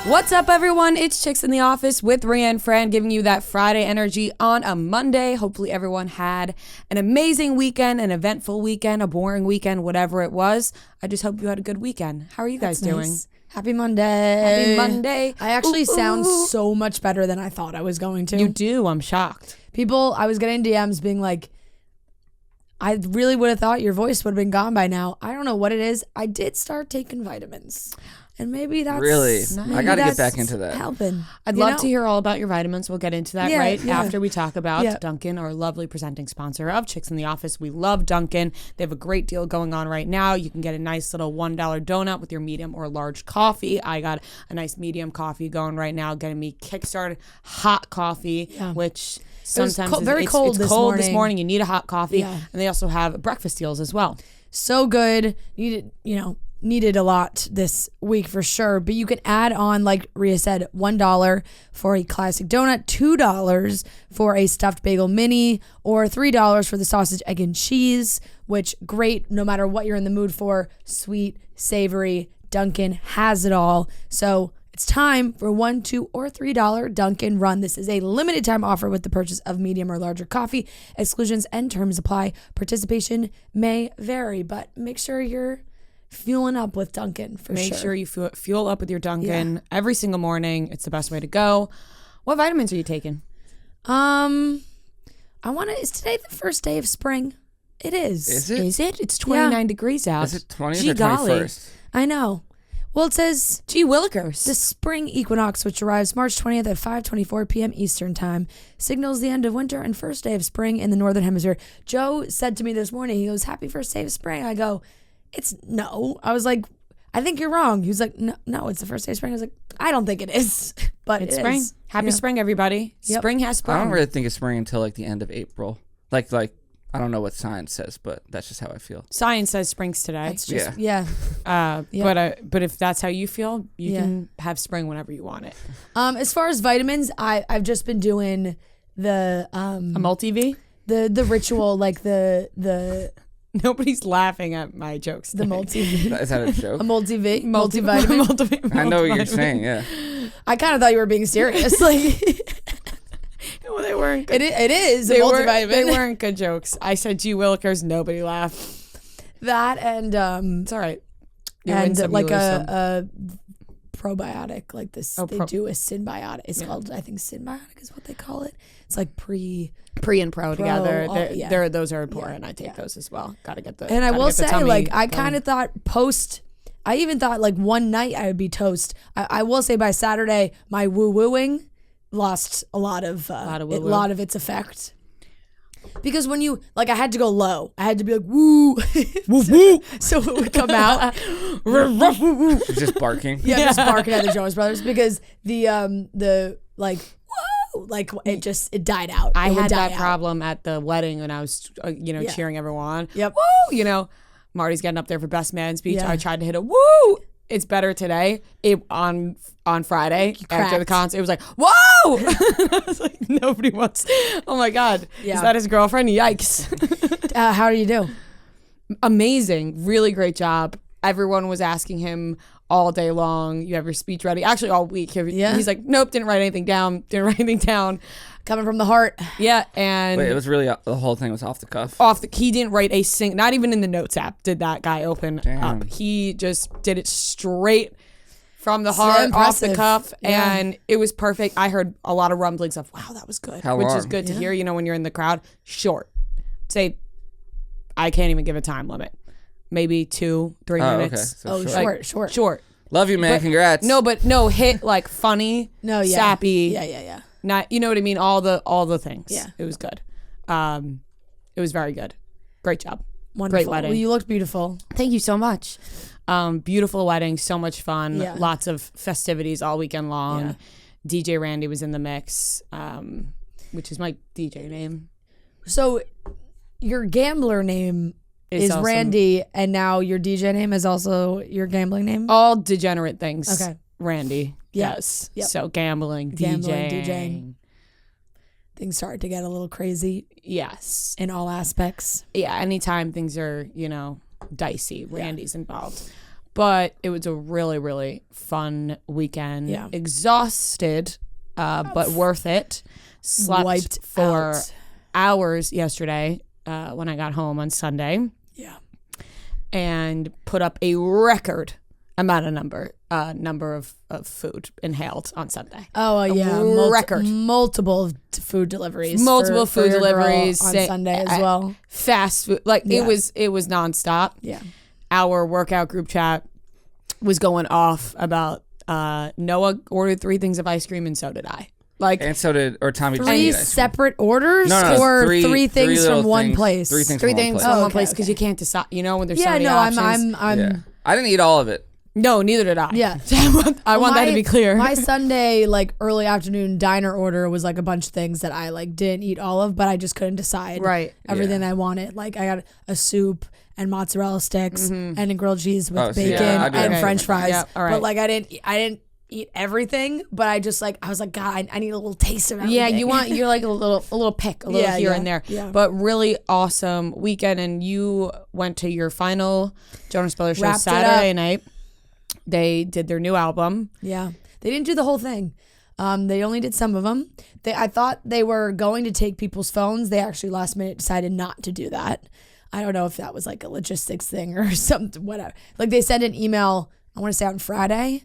What's up, everyone? It's Chicks in the Office with Rhea and Fran, giving you that Friday energy on a Monday. Hopefully everyone had an amazing weekend, an eventful weekend, a boring weekend, whatever it was. I just hope you had a good weekend. How are you guys doing? Nice. Happy Monday. Happy Monday. I actually sound so much better than I thought I was going to. You do. I'm shocked. People, I was getting DMs being like, I really would have thought your voice would have been gone by now. I don't know what it is. I did start taking vitamins. And maybe that's really. Nice. I got to get back into that. Helping. I'd love to hear all about your vitamins. We'll get into that after we talk about Dunkin, our lovely presenting sponsor of Chicks in the Office. We love Dunkin. They have a great deal going on right now. You can get a nice little $1 donut with your medium or large coffee. I got a nice medium coffee going right now, getting me kickstarted hot coffee, which sometimes it's cold this morning. You need a hot coffee. Yeah. And they also have breakfast deals as well. So good. Needed a lot this week for sure, but you can add on, like Rhea said, $1 for a classic donut, $2 for a stuffed bagel mini, or $3 for the sausage, egg, and cheese, which great no matter what you're in the mood for. Sweet, savory, Dunkin' has it all. So it's time for $1, $2, or $3 Dunkin' Run. This is a limited time offer with the purchase of medium or larger coffee. Exclusions and terms apply. Participation may vary, but make sure you're fueling up with Dunkin' for sure. Make sure you fuel up with your Dunkin' every single morning. It's the best way to go. What vitamins are you taking? Is today the first day of spring? It is. Is it? It's 29 degrees out. Is it 20th or 21st? I know. Well, it says Gee Willikers. The spring equinox, which arrives March 20th at 5:24 p.m. Eastern time, signals the end of winter and first day of spring in the Northern Hemisphere. Joe said to me this morning, he goes, "Happy first day of spring." I go, I was like, "I think you're wrong." He was like, no, it's the first day of spring. I was like, "I don't think it is." But it's spring. Happy spring, everybody. Yep. Spring has sprung. I don't really think it's spring until like the end of April. Like I don't know what science says, but that's just how I feel. Science says spring's today. It's just, But if that's how you feel, you can have spring whenever you want it. As far as vitamins, I've just been doing the a multi-V? The ritual, like the Nobody's laughing at my jokes. The multi-V. Is that a joke? A multi-V? Multivitamin? I know what you're saying, yeah. I kind of thought you were being serious. Like, well, they weren't good. It is a multivitamin. They weren't good jokes. I said Gee Willikers, nobody laughed. That and it's all right. And like a probiotic, like this. They do a symbiotic. It's called, I think, symbiotic is what they call it. It's like pre and pro together. Those are important. I take those as well. Gotta get the. And I will say, like, I kind of thought I even thought like one night I would be toast. I will say by Saturday, my woo-wooing lost a lot of its effect. Because when you, like, I had to go low. I had to be like, woo, woo, woo. So it would come out. Just barking. Yeah, just barking at the Jonas Brothers because the like, whoa, like it died out. I had that problem at the wedding when I was, cheering everyone on. Yep. Woo, Marty's getting up there for best man speech. Yeah. I tried to hit a woo. It's better today. On Friday after the concert, it was like, whoa! I was like, nobody wants. Oh my God, is that his girlfriend? Yikes! How do you do? Amazing, really great job. Everyone was asking him all day long. You have your speech ready? Actually, all week. He's like, nope, didn't write anything down. Coming from the heart. Yeah, and wait, it was really the whole thing was off the cuff. He didn't write not even in the notes app did that guy open up. He just did it straight from the heart, off the cuff, and it was perfect. I heard a lot of rumblings of, wow, that was good, How long? Is good to hear. When you're in the crowd, short. Say, I can't even give a time limit. Maybe 2-3 minutes. Okay. So short. Love you, man. Congrats. No, hit like funny, sappy. Yeah. Not, you know what I mean? All the things. Yeah. It was good. It was very good. Great job. Wonderful. Great wedding. Well, you looked beautiful. Thank you so much. Beautiful wedding. So much fun. Yeah. Lots of festivities all weekend long. Yeah. DJ Randy was in the mix, which is my DJ name. So your gambler name is Randy, and now your DJ name is also your gambling name? All degenerate things. Okay. Randy. Yes. Yep. So gambling, DJing. Things start to get a little crazy. Yes. In all aspects. Yeah. Anytime things are, dicey, Randy's involved. But it was a really, really fun weekend. Yeah. Exhausted, but worth it. Slept Wiped for out. hours yesterday when I got home on Sunday. Yeah. And put up a record amount of number of food inhaled on Sunday. Oh, yeah. Record. Multiple food deliveries. Multiple for food your girl deliveries on Sunday as well. Fast food. Like it was nonstop. Yeah. Our workout group chat was going off about Noah ordered 3 things of ice cream and so did I. Like, and so did Tommy. 3 separate orders, No, or three things from one place. 3 things. Three from things one from place. one place because you can't decide. You know when there's so Yeah, many no, options. I'm. I didn't eat all of it. No, neither did I. Yeah. I want that to be clear. My Sunday like early afternoon diner order was like a bunch of things that I like didn't eat all of, but I just couldn't decide. Right. Everything I wanted. Like I got a soup and mozzarella sticks and a grilled cheese with bacon and French fries. Yeah, all right. But like I didn't eat everything, but I just like I was like, God, I need a little taste of everything. Yeah, you're like a little pick, a little here and there. Yeah. But really awesome weekend, and you went to your final Jonas Brothers show Wrapped it Saturday up. night. They did their new album. Yeah, they didn't do the whole thing. They only did some of them. I thought they were going to take people's phones. They actually last minute decided not to do that. I don't know if that was like a logistics thing or something, whatever. Like they sent an email, I want to say on Friday,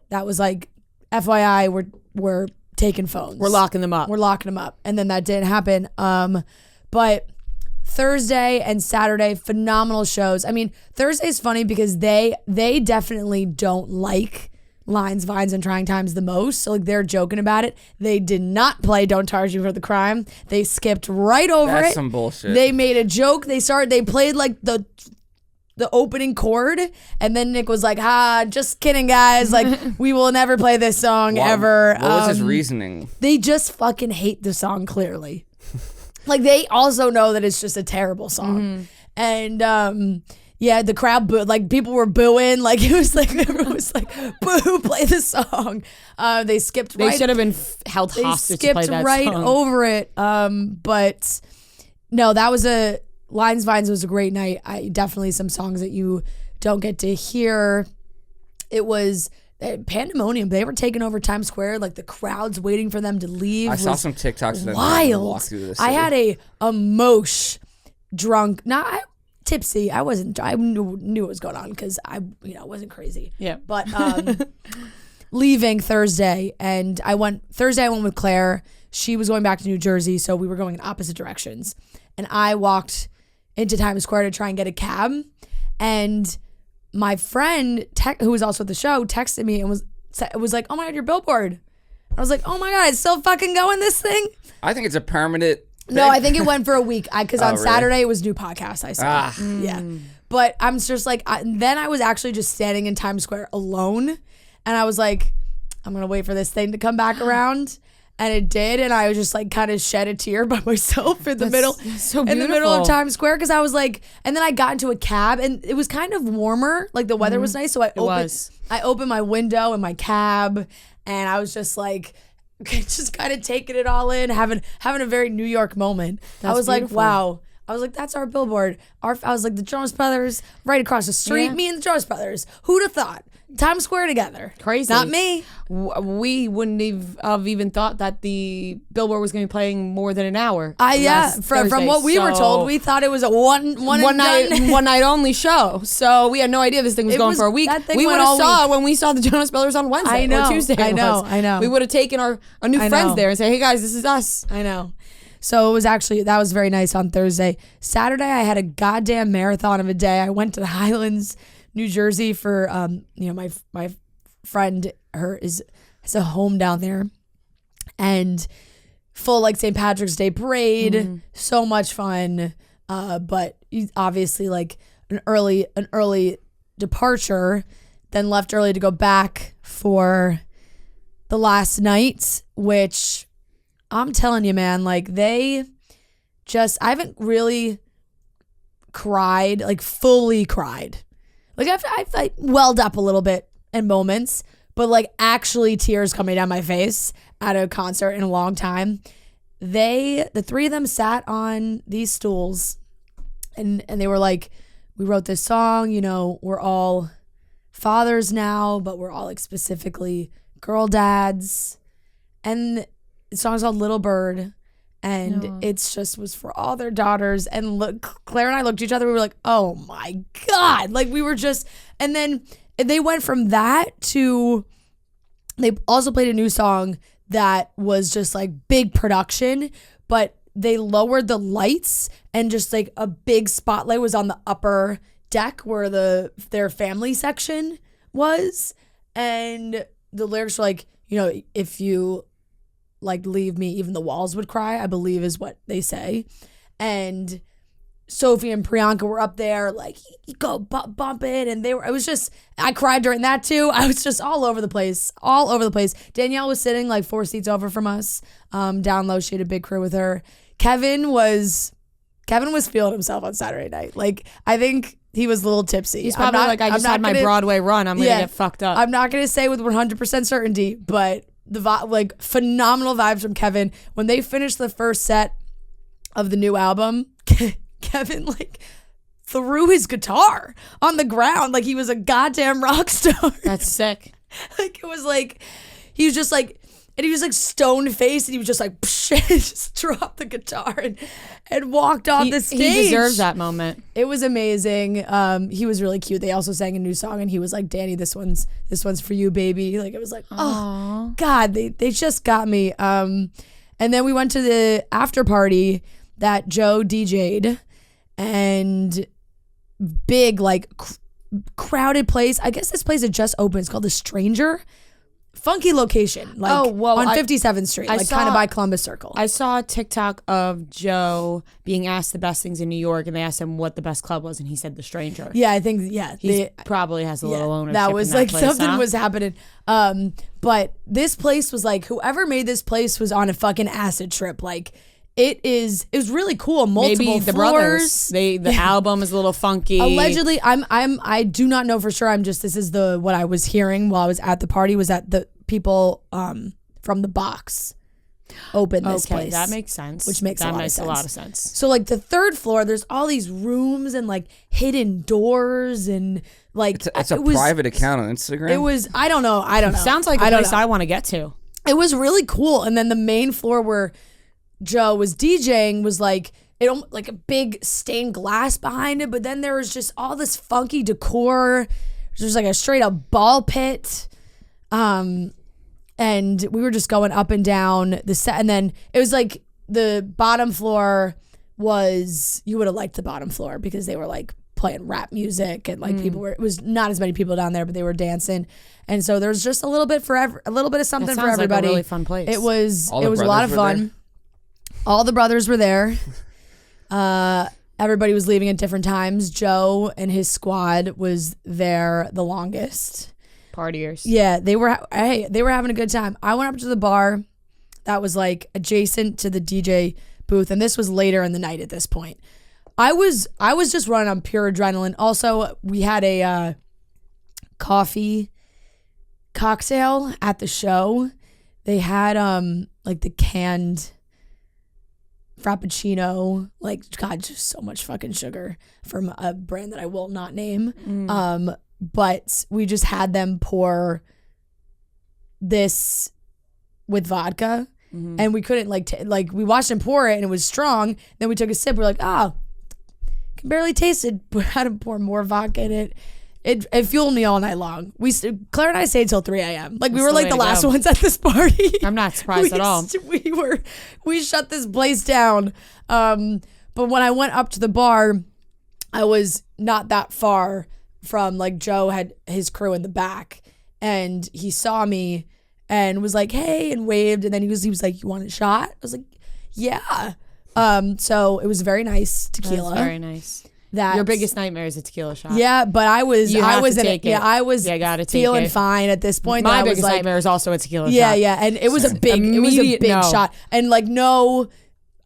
that was like, FYI, we're taking phones. We're locking them up. We're locking them up. And then that didn't happen. But Thursday and Saturday, phenomenal shows. I mean, Thursday's funny because they definitely don't like Lines, Vines, and Trying Times the most. So like they're joking about it. They did not play Don't Charge You for the Crime. They skipped right over it. That's some bullshit. They made a joke. They played like the opening chord, and then Nick was like, just kidding, guys. Like, we will never play this song ever. What was his reasoning? They just fucking hate the song, clearly. Like, they also know that it's just a terrible song. And, yeah, the crowd booed. Like, people were booing. Like, it was like, everyone was like, boo, play the song. They skipped They should have been held hostage to play that skipped right song. over it. But, no, that was Lines, Vines was a great night. Definitely some songs that you don't get to hear. It was pandemonium. They were taking over Times Square. Like the crowds waiting for them to leave. I saw some TikToks of them wild. walk through the I city. had a mosh drunk, tipsy. I wasn't. I knew what was going on because I wasn't crazy. Yeah. But leaving Thursday, and I went with Claire. She was going back to New Jersey, so we were going in opposite directions. And I walked into Times Square to try and get a cab, and my friend who was also at the show texted me and was like, "Oh my God, your billboard!" I was like, "Oh my God, it's still fucking going, this thing." I think it's a permanent thing. No, I think it went for a week because on really? Saturday it was new podcast I saw. Yeah, but I'm just like, then I was actually just standing in Times Square alone, and I was like, I'm gonna wait for this thing to come back around. And it did, and I was just like kind of shed a tear by myself in the middle of Times Square because I was like, and then I got into a cab and it was kind of warmer, like the weather was nice, so I opened my window in my cab, and I was just like, just kind of taking it all in, having a very New York moment. I was beautiful. like, wow. I was like, that's our billboard. I was like, the Jonas Brothers right across the street. Yeah. Me and the Jonas Brothers. Who'd have thought? Times Square together. Crazy. Not me. We wouldn't have even thought that the billboard was going to be playing more than an hour. From what we were told, we thought it was a one night only show. So we had no idea this thing was going for a week. We would have saw it when we saw the Jonas Brothers on Wednesday or Tuesday. I know. We would have taken our new friends there and say, "Hey guys, this is us." I know. So it was that was very nice on Thursday. Saturday, I had a goddamn marathon of a day. I went to the Highlands, New Jersey for my friend has a home down there, and full like St. Patrick's Day parade, so much fun. But obviously like an early departure, then left early to go back for the last night, which I'm telling you, man, like I haven't really cried, like fully cried. Like I've like welled up a little bit in moments, but like actually tears coming down my face at a concert in a long time. The three of them sat on these stools and they were like, we wrote this song, we're all fathers now, but we're all like specifically girl dads. And the song's called Little Bird. And it's just was for all their daughters. And look, Claire and I looked at each other. We were like, oh my God. Like we were just, and then they went from that to, they also played a new song that was just like big production, but they lowered the lights and just like a big spotlight was on the upper deck where their family section was. And the lyrics were like, you know, if you like leave me, even the walls would cry, I believe is what they say. And Sophie and Priyanka were up there like, you go bump it. And it was just, I cried during that too. I was just all over the place. Danielle was sitting like 4 seats over from us, down low. She had a big crew with her. Kevin was feeling himself on Saturday night. Like, I think he was a little tipsy. He's probably I just had my Broadway run. I'm going to get fucked up. I'm not going to say with 100% certainty, but like phenomenal vibes from Kevin. When they finished the first set of the new album, Kevin like threw his guitar on the ground like he was a goddamn rock star. That's sick. Like it was like, he was just like, and he was like stone faced and he was just like, just dropped the guitar and walked off the stage. He deserves that moment. It was amazing. He was really cute. They also sang a new song and he was like, Danny, this one's for you, baby. Like it was like, oh God, they just got me. And then we went to the after party that Joe DJ'd and big like crowded place. I guess this place had just opened. It's called The Stranger. Funky location, like on 57th Street, like kind of by Columbus Circle. I saw a TikTok of Joe being asked the best things in New York, and they asked him what the best club was, and he said The Stranger. Yeah, I think, he probably has a little ownership. That was in that like place, something was happening. But this place was like, whoever made this place was on a fucking acid trip. Like, it was really cool. Multiple Maybe the floors. brothers. The album is a little funky. Allegedly, I do not know for sure. This is what I was hearing while I was at the party was that the people from the box opened this place. That makes sense. Which makes a lot of sense. So like the third floor, there's all these rooms and like hidden doors and like it's a private account on Instagram. It was I don't know. Sounds like a place I want to get to. It was really cool. And then the main floor where Joe was DJing was like like a big stained glass behind it, but then there was just all this funky decor. There's like a straight up ball pit. And we were just going up and down the set, and then it was like the bottom floor was, you would have liked the bottom floor because they were like playing rap music and like it was not as many people down there, but they were dancing. And so there's just a little bit of something for everybody. Like a really fun place. It was a lot of fun. There? All the brothers were there. Everybody was leaving at different times. Joe and his squad was there the longest. Partiers. Yeah, they were having a good time. I went up to the bar that was like adjacent to the DJ booth, and this was later in the night at this point. I was just running on pure adrenaline. Also, we had a coffee cocktail at the show. They had like the canned Frappuccino, like, God, just so much fucking sugar from a brand that I will not name. But we just had them pour this with vodka, and we couldn't like we watched them pour it and it was strong. Then we took a sip. We're like, can barely taste it. But had to pour more vodka in it. It fueled me all night long. Claire and I stayed till 3 a.m. Like, we were like the last ones at this party. I'm not surprised at all. We shut this place down. But when I went up to the bar, I was not that far from, like, Joe had his crew in the back, and he saw me and was like, hey, and waved, and then he was like, you want a shot? I was like, yeah. So it was very nice tequila. That's very nice. Your biggest nightmare is a tequila shot. Yeah, but I was feeling fine at this point. My biggest nightmare is also a tequila shot. Yeah, and it was a big shot. And like, no,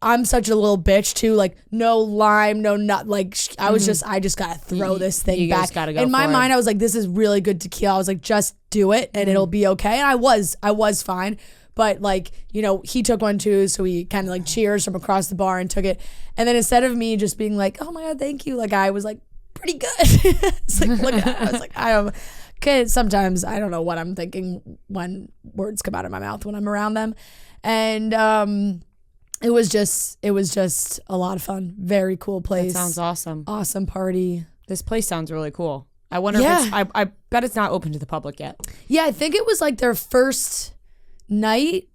I'm such a little bitch too. Like, no lime, no nut. Like, I just gotta throw this thing back. Gotta go in my mind, I was like, this is really good tequila. I was like, just do it and it'll be okay. And I was fine. But like, you know, he took one too, so he kind of like cheers from across the bar and took it. And then instead of me just being like, oh my God, thank you, like, I was like, pretty good. It's like, look at, I was like, Cause sometimes I don't know what I'm thinking when words come out of my mouth when I'm around them. And it was just a lot of fun. Very cool place. That sounds awesome. Awesome party. This place sounds really cool. I wonder if I bet it's not open to the public yet. Yeah, I think it was like their first night.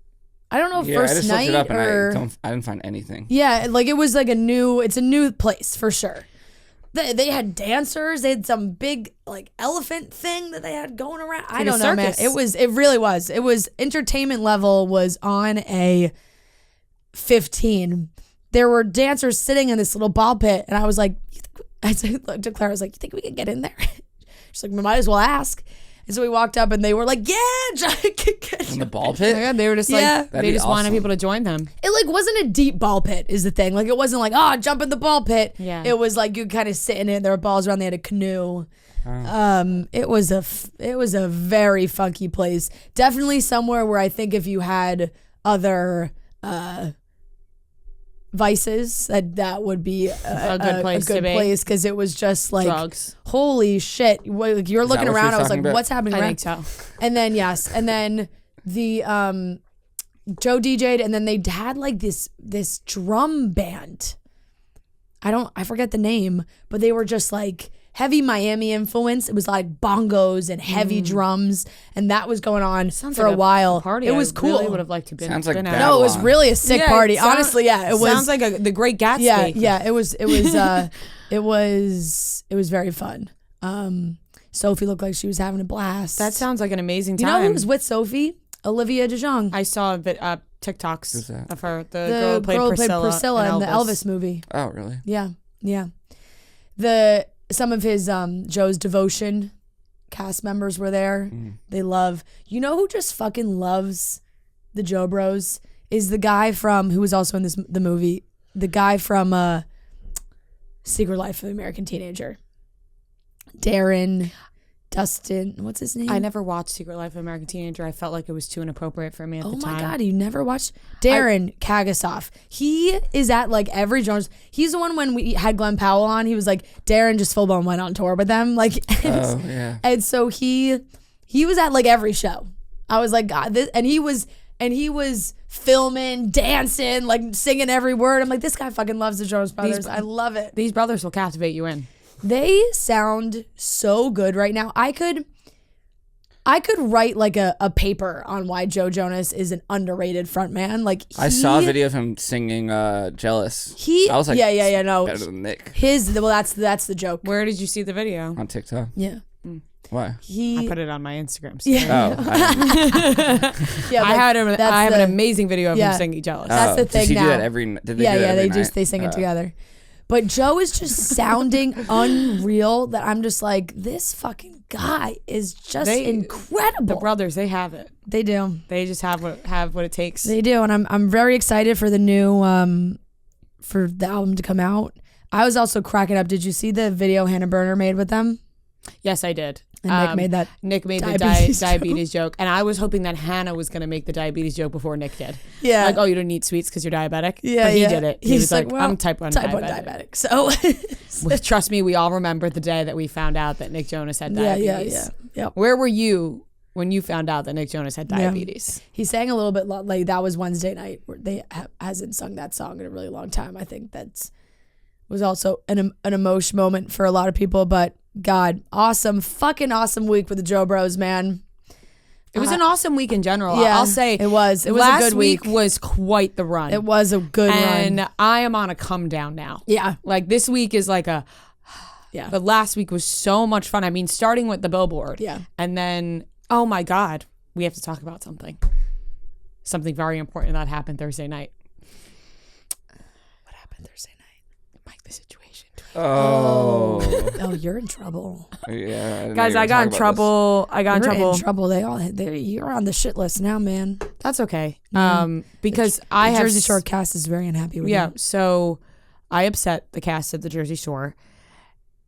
I don't know if first I just night looked it up or and I didn't find anything. Yeah, like it was like it's a new place for sure. They had dancers. They had some big like elephant thing that they had going around. I don't know, man. It really was. It was entertainment level was on a 15. There were dancers sitting in this little ball pit, and I was like, I looked at Claire. I was like, you think we can get in there? She's like, we might as well ask. And so we walked up, and they were like, yeah, in the ball pit. Yeah, they were just like, they just wanted people to join them. It like wasn't a deep ball pit is the thing. Like it wasn't like, oh, jump in the ball pit. Yeah. It was like you kind of sit in it. There were balls around. They had a canoe. It was a very funky place. Definitely somewhere where I think if you had other vices, that would be a good place to be. Because it was just like drugs. Holy shit! You're looking around. I was like, what's happening? I think so. And then the Joe DJ'd, and then they had like this drum band. I forget the name, but they were just like heavy Miami influence. It was like bongos and heavy drums, and that was going on for a while. Party. It was cool. I really would have liked to been. Sounds like been Babylon. No, it was really a sick party. Honestly, yeah, it was. Sounds like the Great Gatsby. Yeah. It was very fun. Sophie looked like she was having a blast. That sounds like an amazing time. You know who was with Sophie? Olivia DeJonge. I saw TikToks Who's that? of her. The girl who played Priscilla in the Elvis movie. Oh, really? Yeah. Some of his Joe's Devotion cast members were there. They love. You know who just fucking loves the Joe Bros is the guy from who was also in the movie. The guy from Secret Life of the American Teenager. Darren. Dustin, what's his name? I never watched Secret Life of American Teenager. I felt like it was too inappropriate for me at the time. Oh my God, you never watched? Darren Kagasoff. He is at like every Jones. He's the one when we had Glenn Powell on. He was like, Darren just full blown went on tour with them. Like, and so he was at like every show. I was like, God, and he was filming, dancing, like singing every word. I'm like, this guy fucking loves the Jonas Brothers. I love it. These brothers will captivate you in. They sound so good right now. I could write like a paper on why Joe Jonas is an underrated frontman. Like I saw a video of him singing "Jealous." I was like, no, better than Nick. That's the joke. Where did you see the video? On TikTok. Yeah. Why? I put it on my Instagram story. Yeah. I have an amazing video of him singing "Jealous." That's the thing. Does he now. do that every? Did they do it every night? They sing it together. But Joe is just sounding unreal that I'm just like, this fucking guy is just incredible. The brothers, they have it. They do. They just have what it takes. They do, and I'm very excited for the new for the album to come out. I was also cracking up. Did you see the video Hannah Berner made with them? Yes, I did. And Nick made the diabetes joke. And I was hoping that Hannah was going to make the diabetes joke before Nick did. Yeah. Like, oh, you don't eat sweets because you're diabetic? Yeah, but he did it. He was like, well, I'm type 1 diabetic. So trust me, we all remember the day that we found out that Nick Jonas had diabetes. Yeah. Where were you when you found out that Nick Jonas had diabetes? Yeah. He sang a little bit like that was Wednesday night. Where they hasn't sung that song in a really long time. I think was also an emotion moment for a lot of people, but God, fucking awesome week with the Joe Bros, man. It was an awesome week in general. Yeah, I'll say it was. It was last a good week. Was quite the run. It was a good run. And I am on a come down now. Yeah. Like this week is like a, yeah. But last week was so much fun. I mean, starting with the Billboard. Yeah. And then, oh my God, we have to talk about something. Something very important that happened Thursday night. What happened Thursday night? Mike, the situation. Oh, you're in trouble. Yeah, guys, I got in trouble. You're on the shit list now, man. That's okay. Mm. Because the Jersey Shore cast is very unhappy with you. Yeah, so I upset the cast of the Jersey Shore.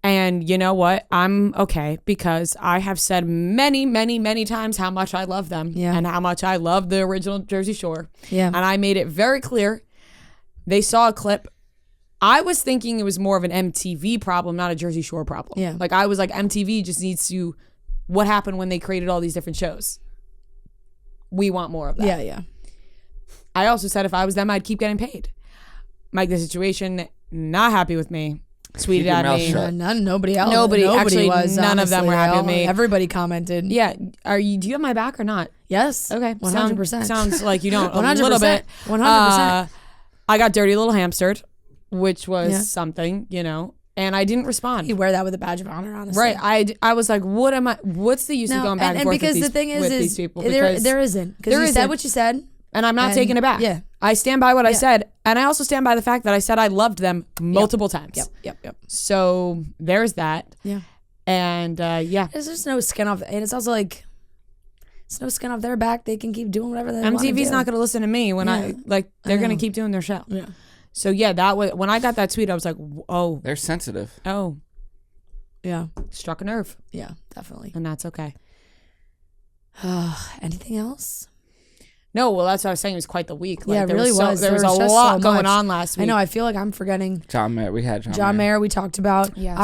And you know what? I'm okay because I have said many, many, many times how much I love them and how much I love the original Jersey Shore. Yeah. And I made it very clear. They saw a clip. I was thinking it was more of an MTV problem, not a Jersey Shore problem. Yeah. Like I was like, MTV just needs to what happened when they created all these different shows. We want more of that. Yeah, yeah. I also said if I was them, I'd keep getting paid. Mike, the Situation, not happy with me. Tweeted at me. Nobody else. Nobody actually was. None of them were happy with me. Everybody commented. Yeah. Do you have my back or not? Yes. Okay. 100%. Sounds like you don't. 100%. A little bit. 100%. I got dirty little hamstered, which was something, and I didn't respond. You wear that with a badge of honor, honestly. Right. I was like, what's the use of going back and forth because with the thing is these people? There isn't. Because you said what you said. And I'm not taking it back. Yeah. I stand by what I said. And I also stand by the fact that I said I loved them multiple times. Yep. So there's that. Yeah. And There's just no skin off. And it's also like, it's no skin off their back. They can keep doing whatever they want to do. MTV's not going to listen to me when they're going to keep doing their show. Yeah. So that was, when I got that tweet, I was like, oh. They're sensitive. Oh. Yeah. Struck a nerve. Yeah, definitely. And that's okay. Anything else? No, well, that's what I was saying. It was quite the week. It really was. There was a lot going on last week. I know. I feel like I'm forgetting. John Mayer. We had John Mayer. We talked about. Yes.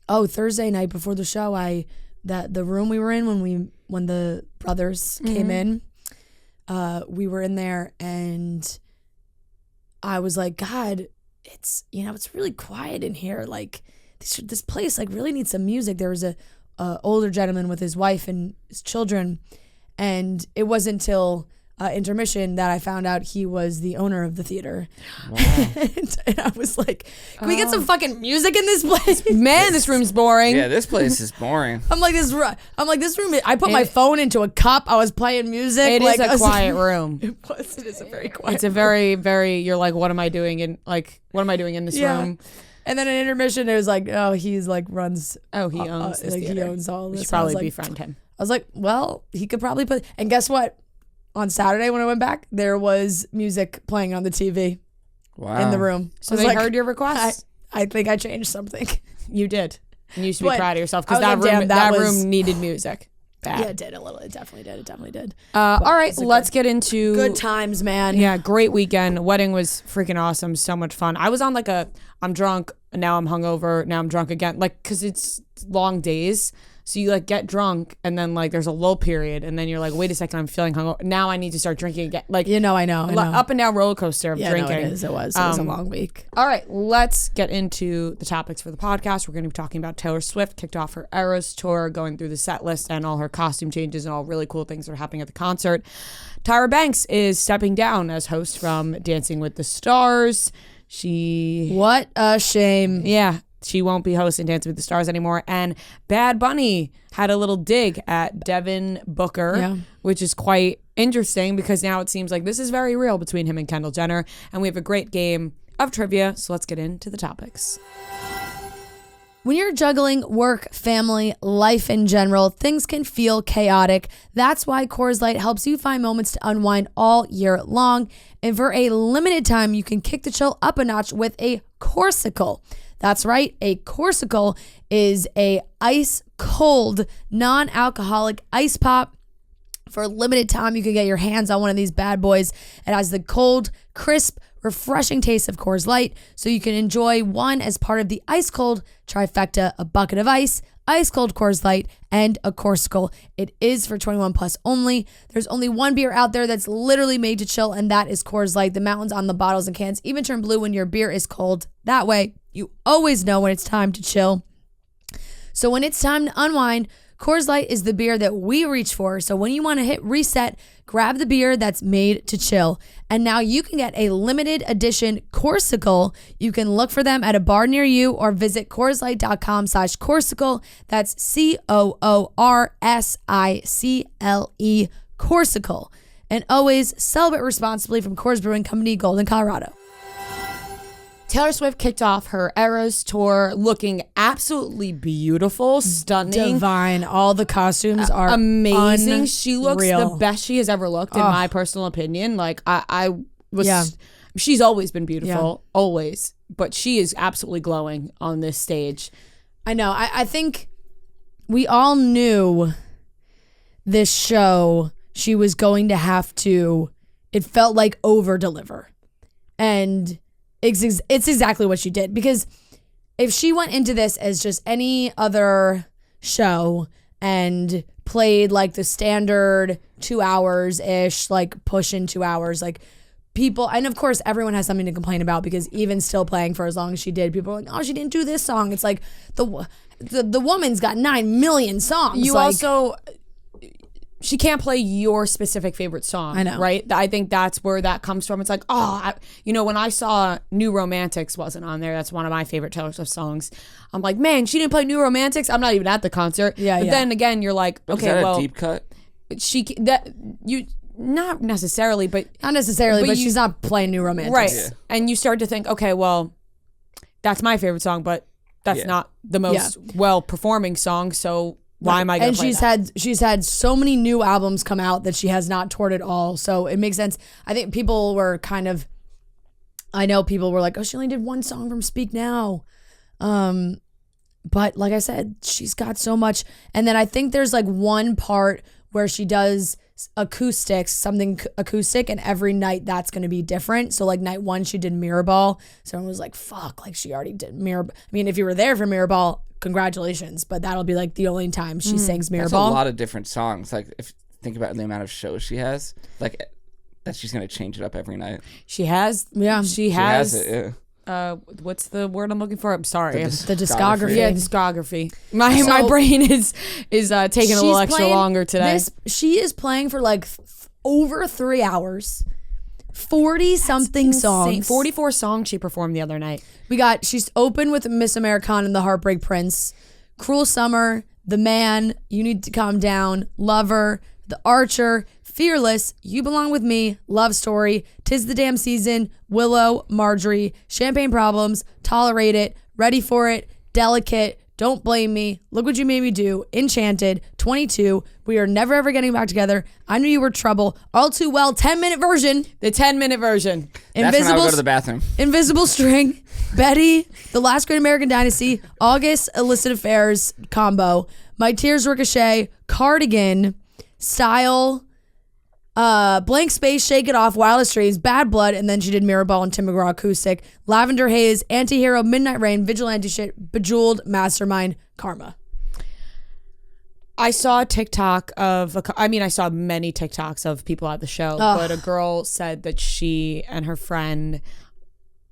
Thursday night before the show, the room we were in when the brothers came in, we were in there and I was like, God, it's really quiet in here. Like this place like really needs some music. There was a older gentleman with his wife and his children. And it wasn't until intermission that I found out he was the owner of the theater. Wow. and I was like, can we get some fucking music in this place? Man, this room's boring. Yeah, this place is boring. I'm like, this room, I put my phone into a cup. I was playing music. It is a quiet room. It is a very quiet It's a very, very, you're like, what am I doing in this room? And then in intermission, it was like, oh, he's like runs. Oh, he owns this theater. He owns all this. We should probably befriend him. I was like, well, he could probably put. And guess what? On Saturday when I went back, there was music playing on the TV. Wow. In the room. So they heard your request? I think I changed something. You did. And you should be proud of yourself because like, that room needed music. Bad. Yeah, it did a little. It definitely did. All right, let's get into good times, man. Yeah, great weekend. Wedding was freaking awesome. So much fun. I was on like I'm drunk, now I'm hungover, now I'm drunk again. Like, because it's long days. So you like get drunk and then like there's a lull period and then you're like, wait a second, I'm feeling hungover. Now I need to start drinking again. Like, I know. Up and down roller coaster of drinking. No, it was a long week. All right, let's get into the topics for the podcast. We're going to be talking about Taylor Swift, kicked off her Eras tour, going through the set list and all her costume changes and all really cool things that are happening at the concert. Tyra Banks is stepping down as host from Dancing with the Stars. What a shame. Yeah. She won't be hosting Dancing with the Stars anymore. And Bad Bunny had a little dig at Devin Booker, which is quite interesting because now it seems like this is very real between him and Kendall Jenner. And we have a great game of trivia. So let's get into the topics. When you're juggling work, family, life in general, things can feel chaotic. That's why Coors Light helps you find moments to unwind all year long. And for a limited time, you can kick the chill up a notch with a Corsicle. That's right, a Corsicle is a ice cold, non-alcoholic ice pop. For a limited time, you can get your hands on one of these bad boys. It has the cold, crisp, refreshing taste of Coors Light, so you can enjoy one as part of the ice cold trifecta: a bucket of ice, ice cold Coors Light, and a Corsicle. It is for 21 plus only. There's only one beer out there that's literally made to chill, and that is Coors Light. The mountains on the bottles and cans even turn blue when your beer is cold. That way, you always know when it's time to chill. So when it's time to unwind, Coors Light is the beer that we reach for. So when you want to hit reset, grab the beer that's made to chill. And now you can get a limited edition Corsicle. You can look for them at a bar near you or visit CoorsLight.com/Corsicle. That's COORSICLE, Corsicle. And always celebrate responsibly from Coors Brewing Company, Golden, Colorado. Taylor Swift kicked off her Eras tour looking absolutely beautiful, stunning. Divine. All the costumes are amazing. Unreal. She looks the best she has ever looked, in my personal opinion. Like, she's always been beautiful, always. But she is absolutely glowing on this stage. I know. I think we all knew this show, she was going to have to, it felt like over-deliver. And it's exactly what she did, because if she went into this as just any other show and played like the standard 2 hours ish, like pushing 2 hours, like people, and of course everyone has something to complain about because even still playing for as long as she did, people are like, oh, she didn't do this song. It's like the woman's got 9 million songs. You also, she can't play your specific favorite song. I know, right? I think that's where that comes from. It's like, when I saw New Romantics wasn't on there, that's one of my favorite Taylor Swift songs. I'm like, man, she didn't play New Romantics. I'm not even at the concert. Yeah, but then again, you're like, okay, was that well, a deep cut? Not necessarily, but she's not playing New Romantics. Right. Yeah. And you start to think, okay, well, that's my favorite song, but that's not the most well-performing song, so why am I going to play that? She's had so many new albums come out that she has not toured at all, so it makes sense. I think people were I know people were like, oh, she only did one song from Speak Now. But like I said, she's got so much. And then I think there's like one part where she does something acoustic, and every night that's going to be different. So like night 1 she did Mirrorball. Someone was like, fuck, like she already did Mirrorball. I mean, if you were there for Mirrorball, congratulations, but that'll be like the only time she sings Mirrorball. That's a lot of different songs. Like if you think about the amount of shows she has, like that she's going to change it up every night. She has. Yeah. She has it, yeah. What's the word I'm looking for? I'm sorry. The discography. Yeah, discography. My brain is taking a little extra longer today. She is playing for like over 3 hours. 40-something songs. 44 songs she performed the other night. She's open with Miss Americana and the Heartbreak Prince, Cruel Summer, The Man, You Need to Calm Down, Lover, The Archer, Fearless, You Belong With Me, Love Story, 'Tis the Damn Season, Willow, Marjorie, Champagne Problems, Tolerate It, Ready for It, Delicate, Don't Blame Me, Look What You Made Me Do, Enchanted, 22, We Are Never Ever Getting Back Together, I Knew You Were Trouble, All Too Well, 10-minute version. The 10-minute version. That's when I would go to the bathroom. Invisible String, Betty, The Last Great American Dynasty, August, Illicit Affairs combo, My Tears Ricochet, Cardigan, Style, Blank Space, Shake It Off, Wildest Dreams, Bad Blood, and then she did Mirrorball and Tim McGraw acoustic, Lavender Haze, Antihero, Midnight Rain, Vigilante Shit, Bejeweled, Mastermind, Karma. I saw a TikTok I saw many TikToks of people at the show, but a girl said that she and her friend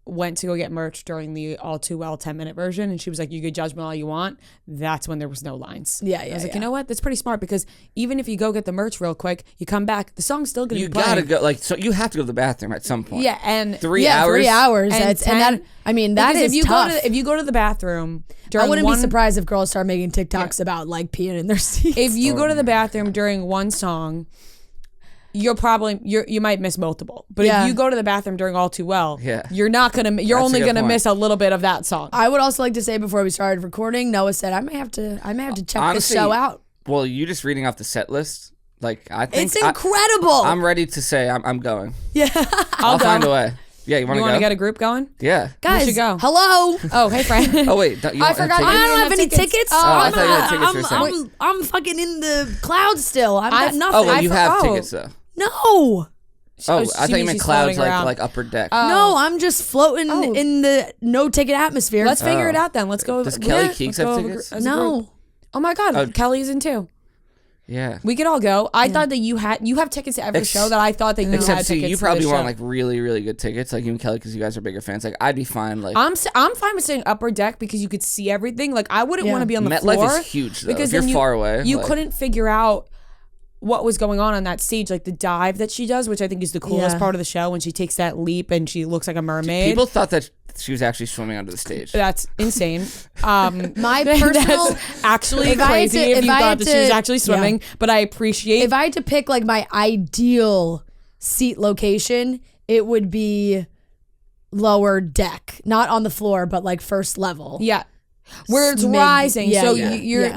went to go get merch during the All Too Well 10-minute version, and she was like, you could judge me all you want. That's when there was no lines. Yeah. I was like, you know what? That's pretty smart, because even if you go get the merch real quick, you come back, the song's still going to be playing. You gotta go, so you have to go to the bathroom at some point. Yeah, and 3 hours. 3 hours. And That is tough. If you go to the bathroom during I wouldn't be surprised if girls start making TikToks about like peeing in their seats. If you go to the bathroom during one song, you might miss multiple. But if you go to the bathroom during All Too Well, you're only gonna miss a little bit of that song. I would also like to say, before we started recording, Noah said I may have to check this show out. Well, you just reading off the set list, like I think it's incredible. I'm ready to say I'm going. Yeah, I'll find a way. Yeah, you want to get a group going? Yeah, guys, we should go. Hello. Oh, hey, Fran. Oh wait, I forgot. I don't have any tickets. I thought you had tickets for a second. I'm fucking in the clouds still. I've got nothing. Oh, well, you have tickets though. No. Oh, I thought you meant clouds like upper deck. No, I'm just floating in the no ticket atmosphere. Let's figure it out then. Let's go. Does Kelly Keeks have tickets? No. Oh my God, Kelly's in too. Yeah, we could all go. I thought that you have tickets to every show that I thought that you had tickets. You probably want like really, really good tickets, like you and Kelly, because you guys are bigger fans. Like I'd be fine. Like I'm fine with sitting upper deck because you could see everything. Like I wouldn't want to be on the floor. MetLife is huge though. Because if you're far away, you couldn't figure out what was going on that stage, like the dive that she does, which I think is the coolest part of the show, when she takes that leap and she looks like a mermaid. People thought that she was actually swimming under the stage. That's insane. My personal, that's actually crazy if you thought that she was actually swimming, but I appreciate. If I had to pick like my ideal seat location, it would be lower deck, not on the floor, but like first level. Yeah. Where it's rising,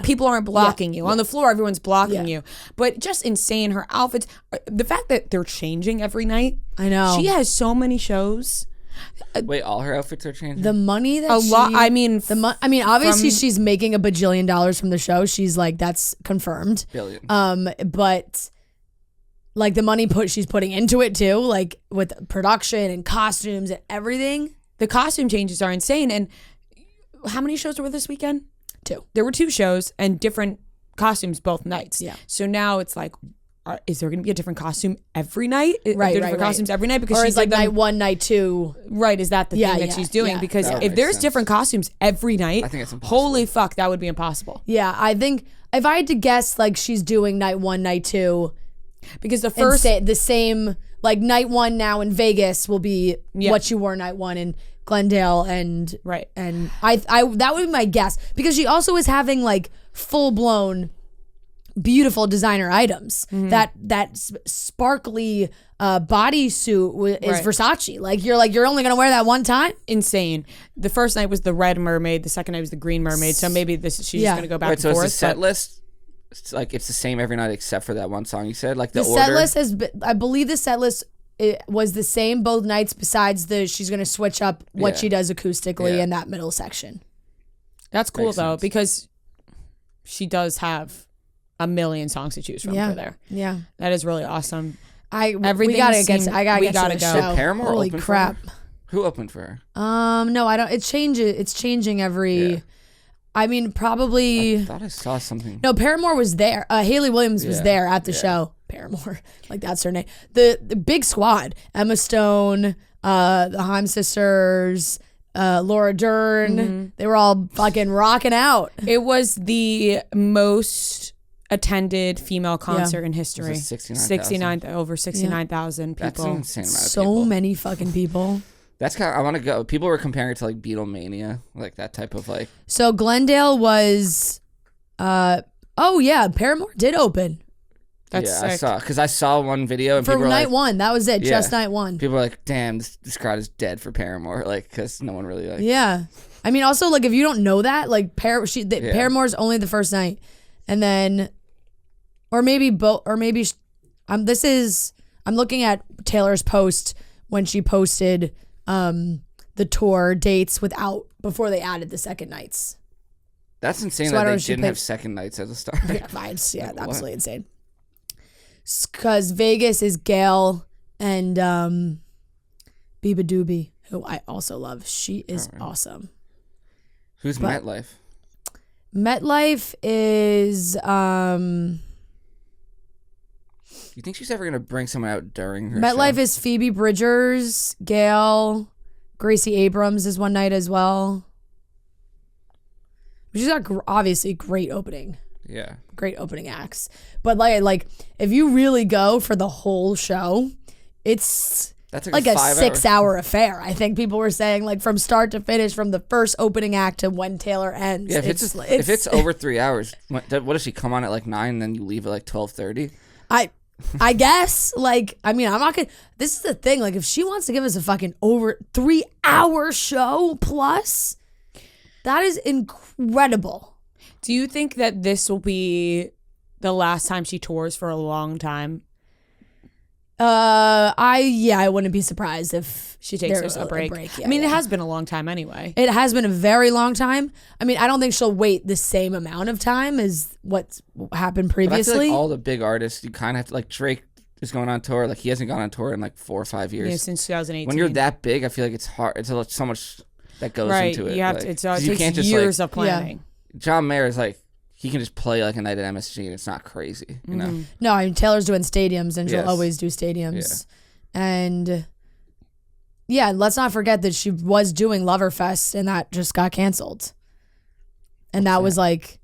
people aren't blocking you. On the floor, everyone's blocking you. But just insane, her outfits. The fact that they're changing every night. I know. She has so many shows. Wait, all her outfits are changing? The money that obviously she's making $1 bajillion from the show. She's like, that's confirmed. Billion. But like the money she's putting into it too, like with production and costumes and everything. The costume changes are insane. And how many shows were this weekend? There were 2 shows and different costumes both nights. Yeah. So now it's like, is there going to be a different costume every night? Right, different costumes every night because or she's is like night 1, night 2. Right, is that the thing that she's doing? Because if there's different costumes every night, I think it's impossible. Holy fuck, that would be impossible. Yeah, I think if I had to guess, like she's doing night 1, night 2, because the first the same like night 1 now in Vegas will be what she wore night 1 in Glendale and and I that would be my guess because she also is having like full blown beautiful designer items. That sparkly bodysuit is Versace. Like you're only gonna wear that one time. Insane. The first night was the red mermaid. The second night was the green mermaid. So maybe she's just gonna go back and so forth. It's the set list. It's like it's the same every night except for that one song you said. Like the set order. list has been, I believe the set list it was the same both nights. Besides she's gonna switch up what she does acoustically in that middle section. That's cool though because she does have a million songs to choose from for there. Yeah, that is really awesome. I gotta get to the show. Did Paramore Holy open crap! For her? Who opened for her? No, I don't. It's changing every. Yeah. I mean, probably. I thought I saw something. No, Paramore was there. Haley Williams was there at the show. Paramore, like that's her name. The big squad: Emma Stone, the Haim sisters. Laura Dern, they were all fucking rocking out. It was the most attended female concert in history. 69,000 over 69,000 people. That's an insane amount of so people. Many fucking people. That's kind of, I want to go. People were comparing it to like Beatlemania, like that type of like. So Glendale was, Paramore did open. That's sick. I saw because I saw one video and for people were night like, 1. That was it, just night 1. People were like, "Damn, this crowd is dead for Paramore," like because no one really like. Yeah, I mean, also like if you don't know that, like Paramore's only the first night, and then, or maybe both, or maybe, I'm looking at Taylor's post when she posted the tour dates before they added the second nights. That's insane that they didn't have second nights as a start. Yeah, absolutely insane. Because Vegas is Gail and Biba Doobie, who I also love. She is awesome. Who's MetLife? MetLife is You think she's ever gonna bring someone out during her MetLife show? is Phoebe Bridgers, Gail, Gracie Abrams is one night as well. She's got obviously great opening. Yeah. Great opening acts. But like if you really go for the whole show, it's like a 6-hour affair. I think people were saying like from start to finish, from the first opening act to when Taylor ends. Yeah, if it's over 3 hours, what does she come on at like 9 and then you leave at like 12:30? I guess, like, I mean, I'm not gonna, this is the thing, like, if she wants to give us a fucking over 3-hour show plus, that is incredible. Do you think that this will be the last time she tours for a long time? I wouldn't be surprised if she takes a break. Yeah, I mean, it has been a long time anyway. It has been a very long time. I mean, I don't think she'll wait the same amount of time as what's happened previously. But I feel like all the big artists, you kind of have to, like Drake is going on tour. Like he hasn't gone on tour in like 4 or 5 years. Yeah, since 2018. When you're that big, I feel like it's hard. It's so much that goes into it. You have like, to. It takes years of planning. Yeah. John Mayer is like, he can just play like a night at MSG and it's not crazy, you know? No, I mean, Taylor's doing stadiums and she'll always do stadiums. Yeah. And yeah, let's not forget that she was doing Loverfest and that just got canceled. And that was like...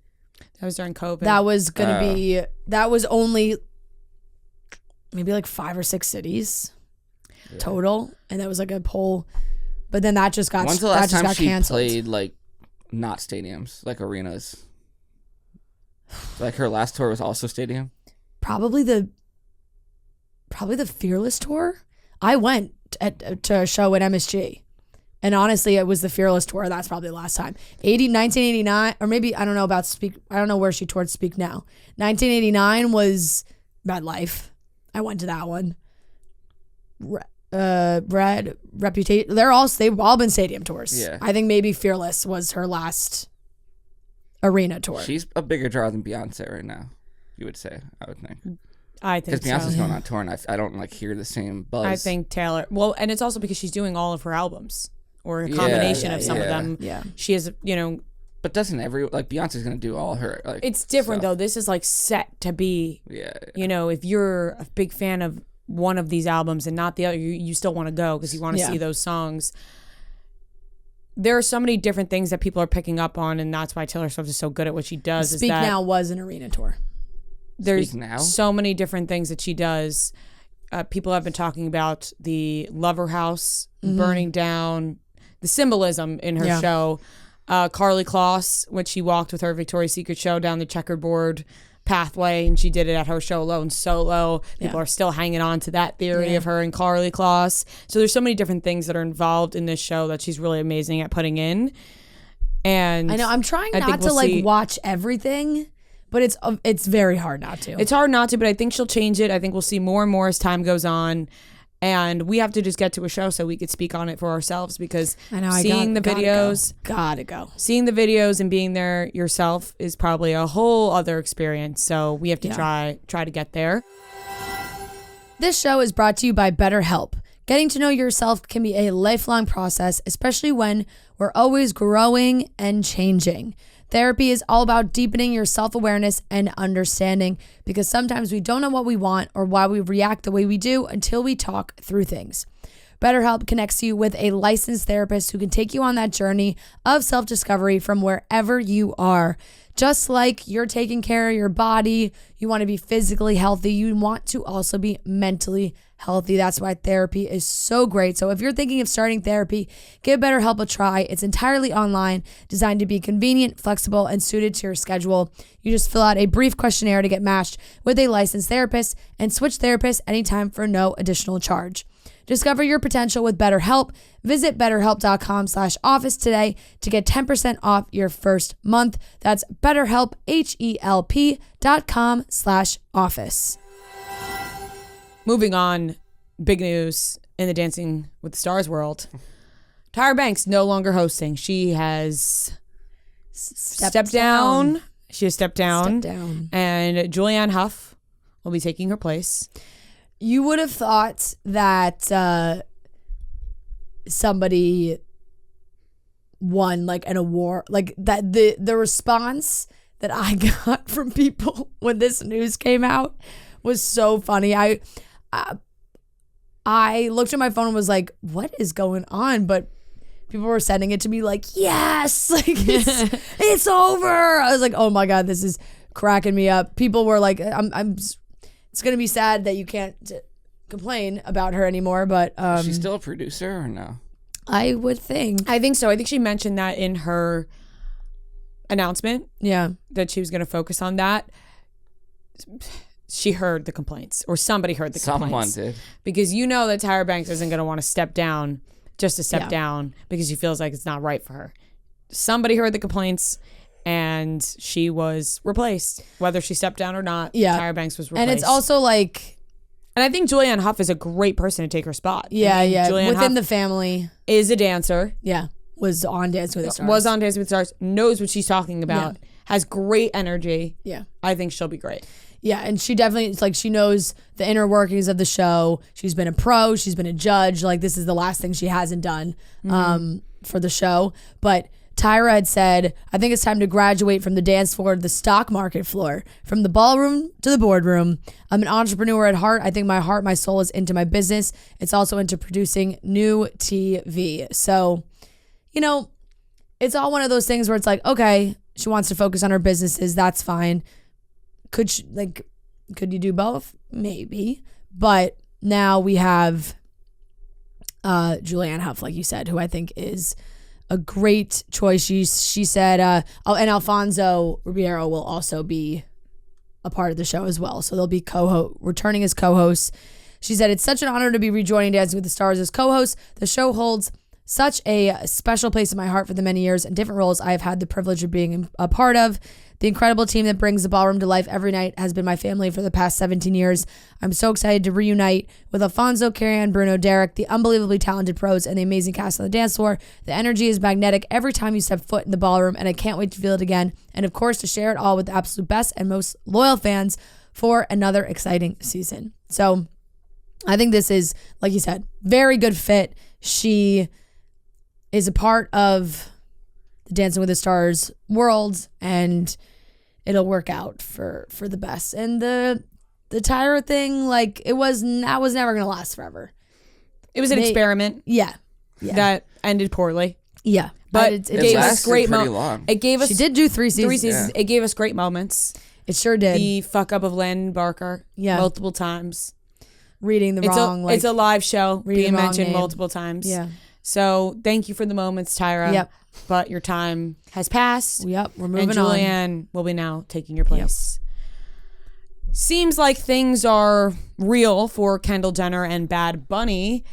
That was during COVID. That was going to be... That was only maybe like 5 or 6 cities total. And that was like a whole... But then that just got canceled. When's the last time she played like not stadiums, like arenas? Like her last tour was also stadium? Probably the Fearless tour. I went to a show at MSG, and honestly, it was the Fearless tour. That's probably the last time. 1989, or maybe I don't know about Speak. I don't know where she toured Speak Now. 1989 was Bad Life. I went to that one. Red Reputation. They've all been stadium tours. Yeah. I think maybe Fearless was her last arena tour. She's a bigger draw than Beyonce right now. You would say, I would think. I think because Beyonce's going on tour, and I don't like hear the same buzz. I think Taylor. Well, and it's also because she's doing all of her albums, or a combination of some of them. Yeah, she has But doesn't Beyonce's gonna do all her it's different stuff. though. This is like set to be. Yeah. You know, if you're a big fan of one of these albums and not the other, you still want to go because you want to see those songs. There are so many different things that people are picking up on, and that's why Taylor Swift is so good at what she does. Speak Now was an arena tour. There's so many different things that she does. People have been talking about the Lover House burning down, the symbolism in her show. Carly Kloss, when she walked with her Victoria's Secret show down the checkerboard pathway, and she did it at her show alone solo. People are still hanging on to that theory of her and Carly Kloss. So there's so many different things that are involved in this show that she's really amazing at putting in. And I know I'm trying not to watch everything, but it's very hard not to. It's hard not to, but I think she'll change it. I think we'll see more and more as time goes on. And we have to just get to a show so we could speak on it for ourselves, because seeing the videos, seeing the videos and being there yourself is probably a whole other experience. So we have to try to get there. This show is brought to you by BetterHelp. Getting to know yourself can be a lifelong process, especially when we're always growing and changing. Therapy is all about deepening your self-awareness and understanding, because sometimes we don't know what we want or why we react the way we do until we talk through things. BetterHelp connects you with a licensed therapist who can take you on that journey of self-discovery from wherever you are. Just like you're taking care of your body, you want to be physically healthy, you want to also be mentally healthy. That's why therapy is so great. So if you're thinking of starting therapy, give BetterHelp a try. It's entirely online, designed to be convenient, flexible, and suited to your schedule. You just fill out a brief questionnaire to get matched with a licensed therapist and switch therapists anytime for no additional charge. Discover your potential with BetterHelp. Visit BetterHelp.com/office today to get 10% off your first month. That's BetterHelp, HELP.com/office. Moving on, big news in the Dancing with the Stars world. Tyra Banks no longer hosting. She has stepped down. She has stepped down. And Julianne Hough will be taking her place. You would have thought that somebody won like an award, like that. The response that I got from people when this news came out was so funny. I looked at my phone and was like, what is going on? But people were sending it to me like, yes, like it's over. I was like, oh my God, this is cracking me up. People were like, it's going to be sad that you can't complain about her anymore, but is she still a producer or no? I would think. I think so. I think she mentioned that in her announcement. Yeah. That she was going to focus on that. She heard the complaints, or somebody heard the complaints. Someone did. Because you know that Tyra Banks isn't going to want to step down just to step down because she feels like it's not right for her. Somebody heard the complaints, and she was replaced. Whether she stepped down or not, Tyra Banks was replaced. And it's also like... And I think Julianne Hough is a great person to take her spot. Yeah, Julianne within Hough the family. is a dancer. Yeah. Was on Dancing with the Stars. Was on Dancing with the Stars. Knows what she's talking about. Yeah. Has great energy. Yeah. I think she'll be great. Yeah, and she definitely, it's like she knows the inner workings of the show. She's been a pro. She's been a judge. Like, this is the last thing she hasn't done for the show. But Tyra had said, I think it's time to graduate from the dance floor to the stock market floor, from the ballroom to the boardroom. I'm an entrepreneur at heart. I think my heart, my soul is into my business. It's also into producing new TV. So, you know, it's all one of those things where it's like, okay, she wants to focus on her businesses. That's fine. Could you do both? Maybe. But now we have Julianne Hough, like you said, who I think is a great choice. She said, and Alfonso Ribeiro will also be a part of the show as well. So they'll be returning as co-hosts. She said, it's such an honor to be rejoining Dancing with the Stars as co-host. The show holds such a special place in my heart for the many years and different roles I have had the privilege of being a part of. The incredible team that brings the ballroom to life every night has been my family for the past 17 years. I'm so excited to reunite with Alfonso, Carrie-Ann, Bruno, Derek, the unbelievably talented pros, and the amazing cast on the dance floor. The energy is magnetic every time you step foot in the ballroom, and I can't wait to feel it again. And of course, to share it all with the absolute best and most loyal fans for another exciting season. So I think this is, like you said, very good fit. She is a part of the Dancing with the Stars world, and it'll work out for the best. And the Tyra thing, like that was never gonna last forever. It was an experiment. Yeah. That ended poorly. Yeah. But it gave us great moments. It gave us. She did do 3 seasons. 3 seasons. Yeah. It gave us great moments. It sure did. The fuck up of Landon Barker. Yeah. Multiple times. Reading the wrong. It's a live show being mentioned name. Multiple times. Yeah. So thank you for the moments, Tyra. Yep. But your time has passed. Yep. We're moving on. And Julianne will be now taking your place. Yep. Seems like things are real for Kendall Jenner and Bad Bunny.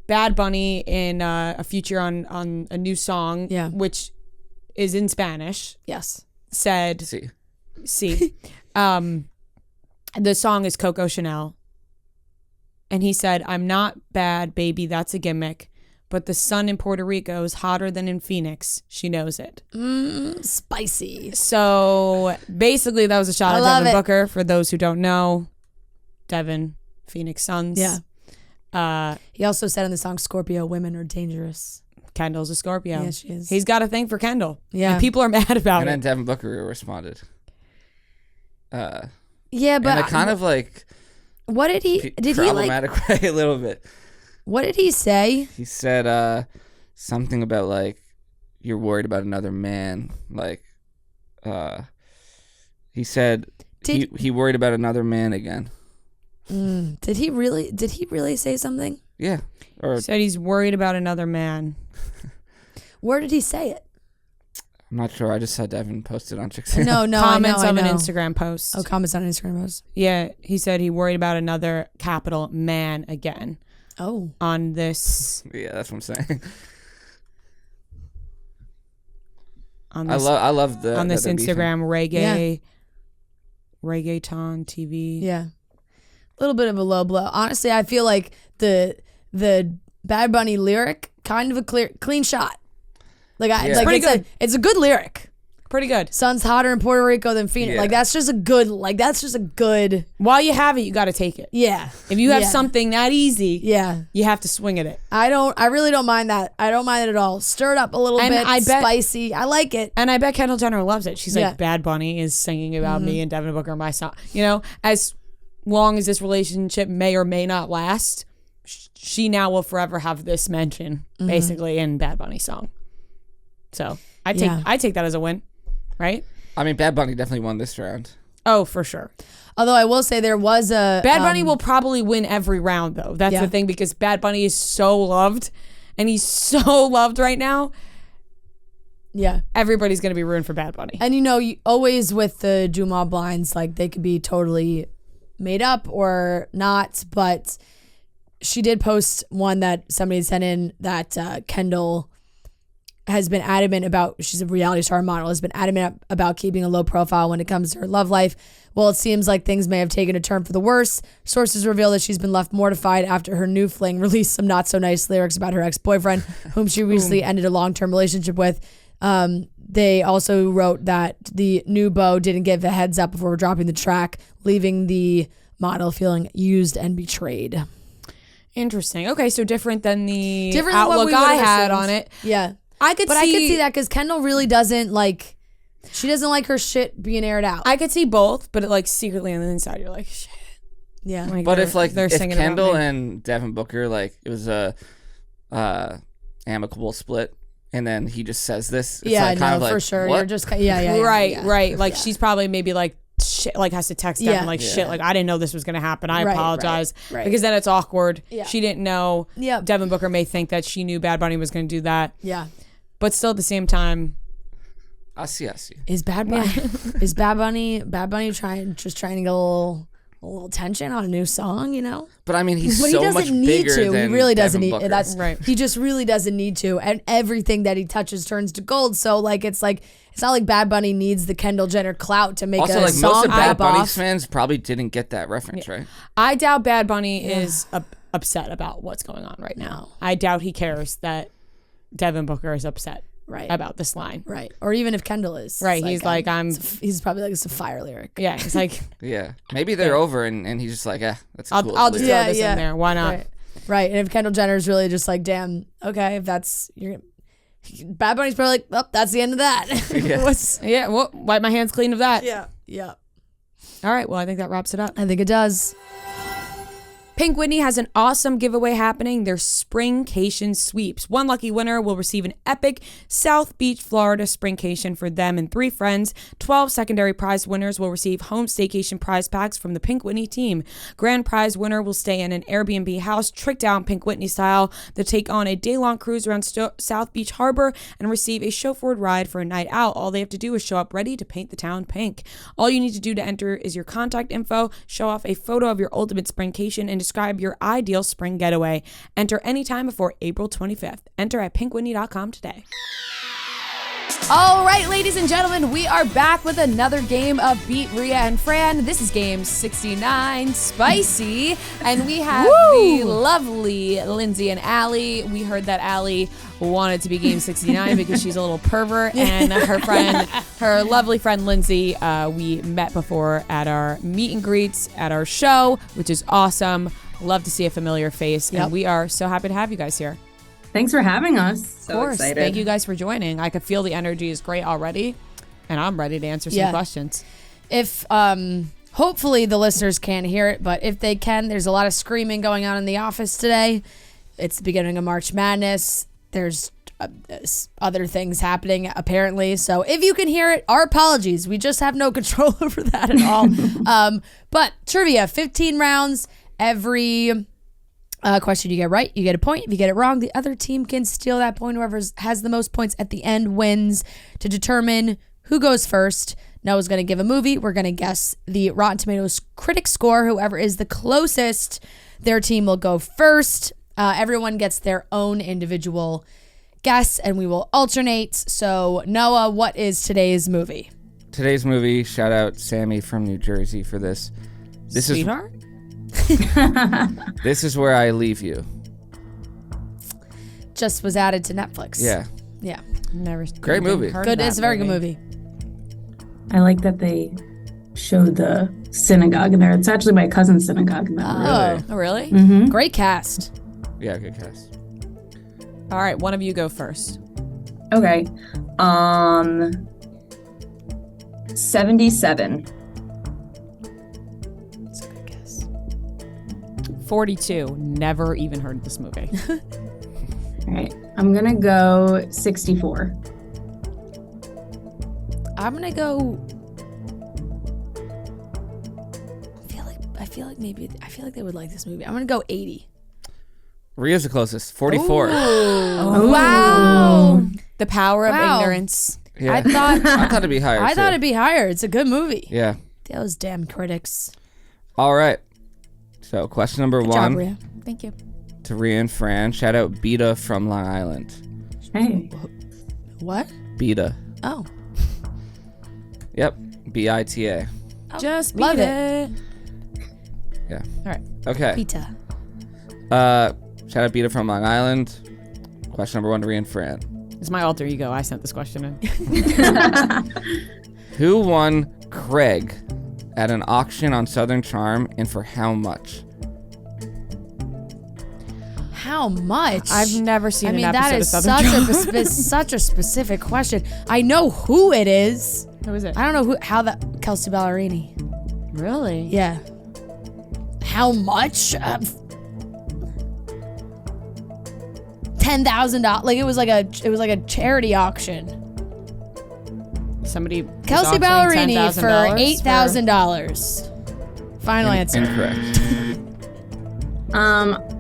Bad Bunny in a feature on a new song, which is in Spanish. Yes. Said, sí. The song is Coco Chanel. And he said, I'm not bad, baby, that's a gimmick. But the sun in Puerto Rico is hotter than in Phoenix. She knows it. Spicy. So basically that was a shot at Devin Booker. For those who don't know, Devin, Phoenix Suns. Yeah. He also said in the song, Scorpio women are dangerous. Kendall's a Scorpio. Yeah, she is. He's got a thing for Kendall. Yeah. And people are mad about it. And then Devin Booker responded. Yeah, but in a kind of like... What did he... problematic way a little bit. What did he say? He said something about like, you're worried about another man. Like, he said he worried about another man again. Did he really say something? Yeah. Or said he's worried about another man. Where did he say it? I'm not sure. I just saw Devin posted on Chicks. No, comments I know. of an Instagram post. Oh, comments on an Instagram post. Yeah, he said he worried about another capital man again. Oh. On this. Yeah, that's what I'm saying. On this, I love the on this Instagram reggaeton TV. Yeah. A little bit of a low blow. Honestly, I feel like the Bad Bunny lyric kind of a clean shot. Like pretty good. It's a good lyric. Pretty good. Sun's hotter in Puerto Rico than Phoenix. Yeah. Like that's just a good. While you have it, you got to take it. Yeah. If you have something that easy, you have to swing at it. I really don't mind that. I don't mind it at all. Stir it up a little bit. Spicy. I like it. And I bet Kendall Jenner loves it. She's like, Bad Bunny is singing about me and Devin Booker, my song. You know, as long as this relationship may or may not last, she now will forever have this mention basically in Bad Bunny's song. So I take that as a win, right? I mean, Bad Bunny definitely won this round. Oh, for sure. Although I will say there was a... Bad Bunny will probably win every round, though. That's the thing, because Bad Bunny is so loved, and he's so loved right now. Yeah. Everybody's going to be rooting for Bad Bunny. And, you always with the Juma blinds, like, they could be totally made up or not, but she did post one that somebody sent in that Kendall has been adamant about, she's a reality star model, has been adamant about keeping a low profile when it comes to her love life. Well, it seems like things may have taken a turn for the worse. Sources reveal that she's been left mortified after her new fling released some not so nice lyrics about her ex-boyfriend, whom she recently ended a long-term relationship with. They also wrote that the new beau didn't give a heads up before dropping the track, leaving the model feeling used and betrayed. Interesting. Okay, so different than the outlook I had on it. Yeah. I could see that because Kendall really doesn't like, she doesn't like her shit being aired out. I could see both, but like secretly on the inside, you're like, shit. Yeah. Like but if Kendall and Devin Booker, like it was a amicable split, and then he just says this, it's kind of like, for sure. What? You're just right. Like she's probably maybe like shit, like has to text Devin like shit, like I didn't know this was gonna happen. I apologize, because then it's awkward. Yeah. She didn't know. Yeah. Devin Booker may think that she knew Bad Bunny was gonna do that. Yeah. But still, at the same time, I see. Is Bad Bunny trying to get a little tension on a new song? But I mean, he's but so he much doesn't bigger need to. than He really doesn't Devin need. Booker. That's right. He just really doesn't need to, and everything that he touches turns to gold. So it's not like Bad Bunny needs the Kendall Jenner clout to make also, a song most of Bad pop Bunny's off. fans probably didn't get that reference, right? I doubt Bad Bunny is upset about what's going on right now. I doubt he cares that Devin Booker is upset. Right. About this line. Right. Or even if Kendall is. Right. He's like, he's probably like, it's a fire lyric. Yeah. He's like. Yeah. Maybe they're over and he's just like, that's cool. I'll just throw this in there. Why not? Right. And if Kendall Jenner is really just like, damn, okay, if that's, Bad Bunny's probably like, oh, that's the end of that. Yeah. Well, wipe my hands clean of that. Yeah. All right. Well, I think that wraps it up. I think it does. Pink Whitney has an awesome giveaway happening, their Springcation Sweeps. One lucky winner will receive an epic South Beach, Florida Springcation for them and 3 friends. 12 secondary prize winners will receive home staycation prize packs from the Pink Whitney team. Grand prize winner will stay in an Airbnb house, tricked out Pink Whitney style. They'll take on a day-long cruise around South Beach Harbor and receive a chauffeured ride for a night out. All they have to do is show up ready to paint the town pink. All you need to do to enter is your contact info, show off a photo of your ultimate Springcation, and describe your ideal spring getaway. Enter anytime before April 25th. Enter at pinkwhitney.com today. All right, ladies and gentlemen, we are back with another game of Beat Rhea and Fran. This is game 69, Spicy, and we have the lovely Lindsay and Allie. We heard that Allie wanted to be game 69 because she's a little pervert, and her lovely friend Lindsay, we met before at our meet and greets at our show, which is awesome. Love to see a familiar face, and we are so happy to have you guys here. Thanks for having us. Of course. Excited. Thank you guys for joining. I could feel the energy is great already, and I'm ready to answer some questions. If hopefully the listeners can't hear it, but if they can, there's a lot of screaming going on in the office today. It's the beginning of March Madness. There's other things happening apparently. So if you can hear it, our apologies. We just have no control over that at all. But trivia, 15 rounds. Every question you get right, you get a point. If you get it wrong, the other team can steal that point. Whoever has the most points at the end wins. To determine who goes first, Noah's going to give a movie. We're going to guess the Rotten Tomatoes critic score. Whoever is the closest, their team will go first. Everyone gets their own individual guess, and we will alternate. So, Noah, what is today's movie? Today's movie, shout out Sammy from New Jersey for this. Sweetheart? This is Where I Leave You. Just was added to Netflix. Yeah. Never. Great movie. Good. It's a very good movie. I like that they showed the synagogue in there. It's actually my cousin's synagogue in that movie. Oh, really? Mm-hmm. Great cast. Yeah, good cast. All right, one of you go first. Okay. 77. That's a good guess. 42. Never even heard of this movie. All right. I'm going to go 64. I'm going to go... I feel like they would like this movie. I'm going to go 80. Rhea's the closest. 44. Oh. Wow. The power of ignorance. Yeah. I thought it'd be higher. I thought it'd be higher. It's a good movie. Yeah. Those damn critics. All right. So question number Good 1. job, Rhea. Thank you. To Rhea and Fran. Shout out Beta from Long Island. Hey. What? Beta. Oh. Yep. BITA. Just love beat it. Yeah. All right. Okay. Pita. Shout out Beta from Long Island. Question number 1 to Rhea and Fran. It's my alter ego. I sent this question in. Who won Craig at an auction on Southern Charm, and for how much? How much? I've never seen an that episode is of Southern Charm. such a specific question. I know who it is. Who is it? I don't know how that Kelsey Ballerini. Really? Yeah. How much? $10,000. Like it was like a charity auction. Somebody. Kelsey Ballerini for $8,000. Final answer. Incorrect.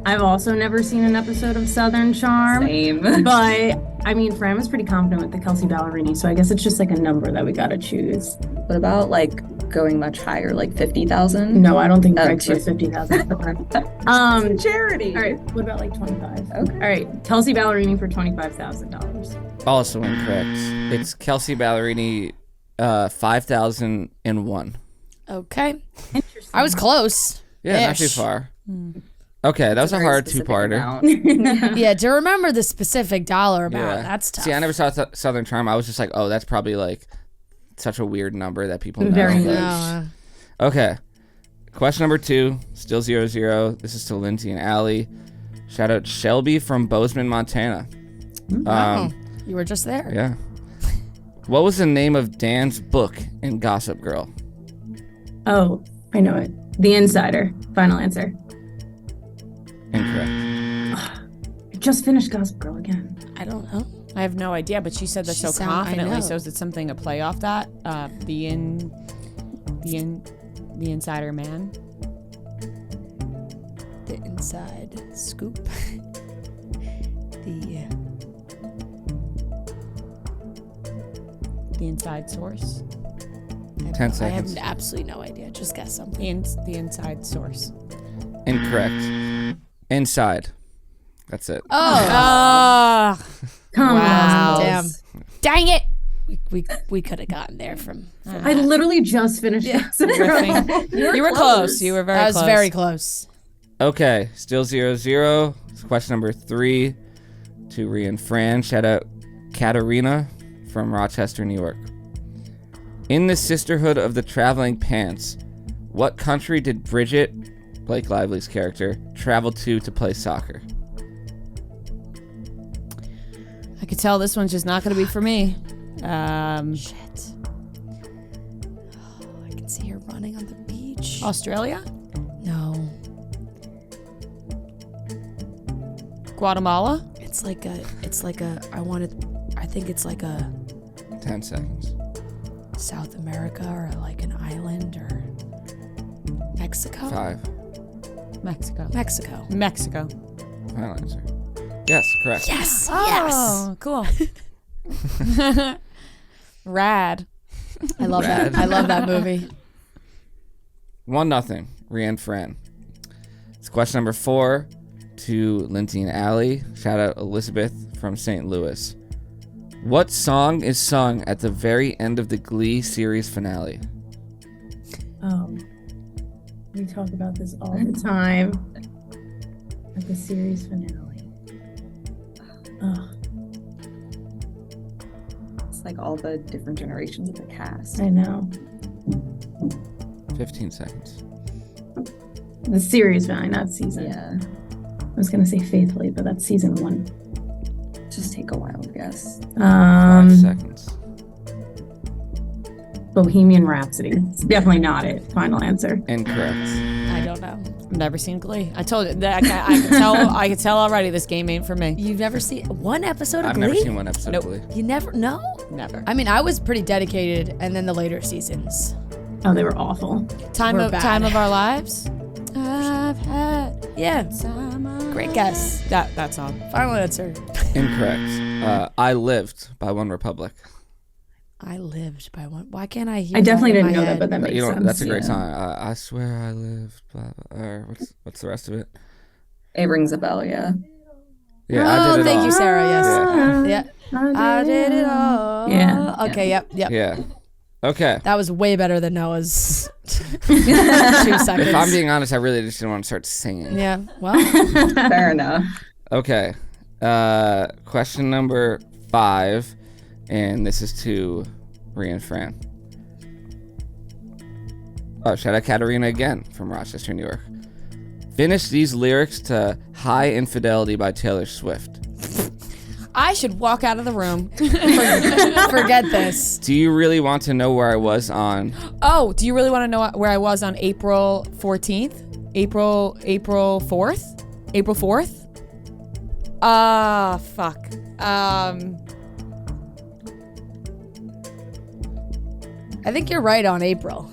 I've also never seen an episode of Southern Charm. Same. But I mean, Fran was pretty confident with the Kelsey Ballerini, so I guess it's just like a number that we gotta choose. What about like going much higher, like 50,000? No, I don't think Greg's worth 50,000. Charity. All right, what about like 25? Okay. All right, Kelsey Ballerini for $25,000. Also incorrect. It's Kelsey Ballerini, 5,001. Okay. Interesting. I was close. Yeah, not too far. Okay, that was a hard two-parter. Yeah, to remember the specific dollar amount, that's tough. See, I never saw Southern Charm. I was just like, oh, that's probably like such a weird number that people know. Very But- Okay. Question number 2, still 0-0. This is to Lindsay and Allie. Shout out Shelby from Bozeman, Montana. You were just there. Yeah. What was the name of Dan's book in Gossip Girl? Oh, I know it. The Insider. Final answer. Incorrect. I just finished Gossip Girl again. I don't know. I have no idea, but she said that so confidently. So is it something a play off that? The Insider Man. The Inside Scoop. The Inside Source. 10 seconds. I have absolutely no idea. Just guess something. The Inside Source. Incorrect. Inside. That's it. Oh. Come Wow. on. Damn. Dang it. We could have gotten there from I literally just finished Gossip Girl. You were close. You were very close. That was very close. Okay, still 0-0. It's question number 3 to Rhea and Fran. Shout out Katarina from Rochester, New York. In the Sisterhood of the Traveling Pants, what country did Bridget, Blake Lively's character, travel to play soccer? I could tell this one's just not going to be for me. Shit. Oh, I can see her running on the beach. Australia? No. Guatemala? It's like a I think it's like a 10 seconds. South America or like an island or Mexico. 5. Mexico. Final answer. Yes, correct. Yes. Oh, cool. Rad. I love that. I love that movie. 1-0. Rhea and Fran. It's question number 4 to Lindsay and Allie. Shout out Elizabeth from St. Louis. What song is sung at the very end of the Glee series finale? We talk about this all the time at the series finale. It's like all the different generations of the cast. I know. 15 seconds. The series finale, not season. Yeah. I was gonna say Faithfully, but that's season 1. Just take a while to guess. 5 seconds. Bohemian Rhapsody. It's definitely not it. Final answer. Incorrect. I don't know. I've never seen Glee. I told you that I could tell already this game ain't for me. You've never seen one episode of I've Glee? never seen one episode Nope. of Glee. You never? No? Never. I mean, I was pretty dedicated, and then the later seasons. Oh, they were awful. Time We're of bad. our lives. I've had Yeah. time of Great guess. that song. Final answer. Incorrect. I Lived by One Republic. I lived by one. Why can't I hear? I definitely that in didn't my know head? that, but that makes sense. That's a great yeah. song. I swear I lived. Blah, blah, or what's the rest of it? It rings a bell, yeah. Yeah, I did it thank all. you, Sarah. Yes. Yeah. Yeah. I did it all. Yeah. Okay. Yep. Yeah. Okay. That was way better than Noah's 2 seconds. If I'm being honest, I really just didn't want to start singing. Yeah. Well. Fair enough. Okay. Question number 5, and this is to Rhea and Fran. Oh, shout out Katarina again from Rochester, New York. Finish these lyrics to High Infidelity by Taylor Swift. I should walk out of the room. Forget this. Do you really want to know where I was on? Oh, do you really want to know where I was on April 14th? April 4th? April 4th? Fuck. I think you're right on April.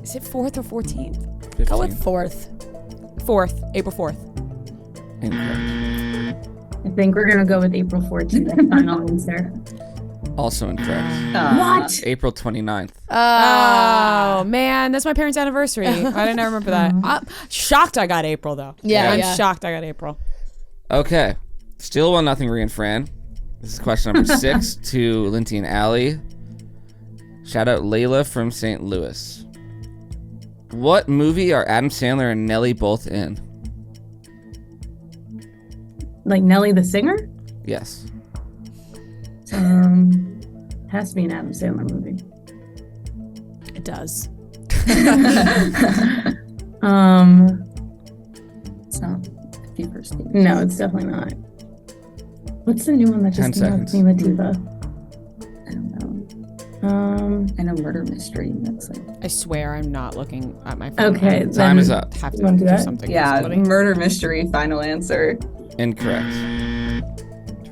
Is it 4th or 14th? 15. Go with 4th. 4th. April 4th. Incorrect. I think we're gonna go with April 14th. Final answer. Also incorrect. What? April 29th. Oh, man. That's my parents' anniversary. I didn't remember that. I'm shocked I got April, though. Yeah, I'm yeah. shocked I got April. Okay. Still 1-0 Rhea and Fran. This is question number 6 to Lindsay and Allie. Shout out Layla from St. Louis. What movie are Adam Sandler and Nelly both in? Like Nelly the singer? Yes. Has to be an Adam Sandler movie. It does. So, 50 First Dates. No, it's definitely not. What's the new one that 10 just came out? seconds. Queen Latifah. I don't know. Um. I know Murder Mystery. That's like I swear I'm not looking at my phone. Okay. Time then is up. I have to You wanna do do that? something. yeah, else, buddy. Murder Mystery. Final answer. Incorrect.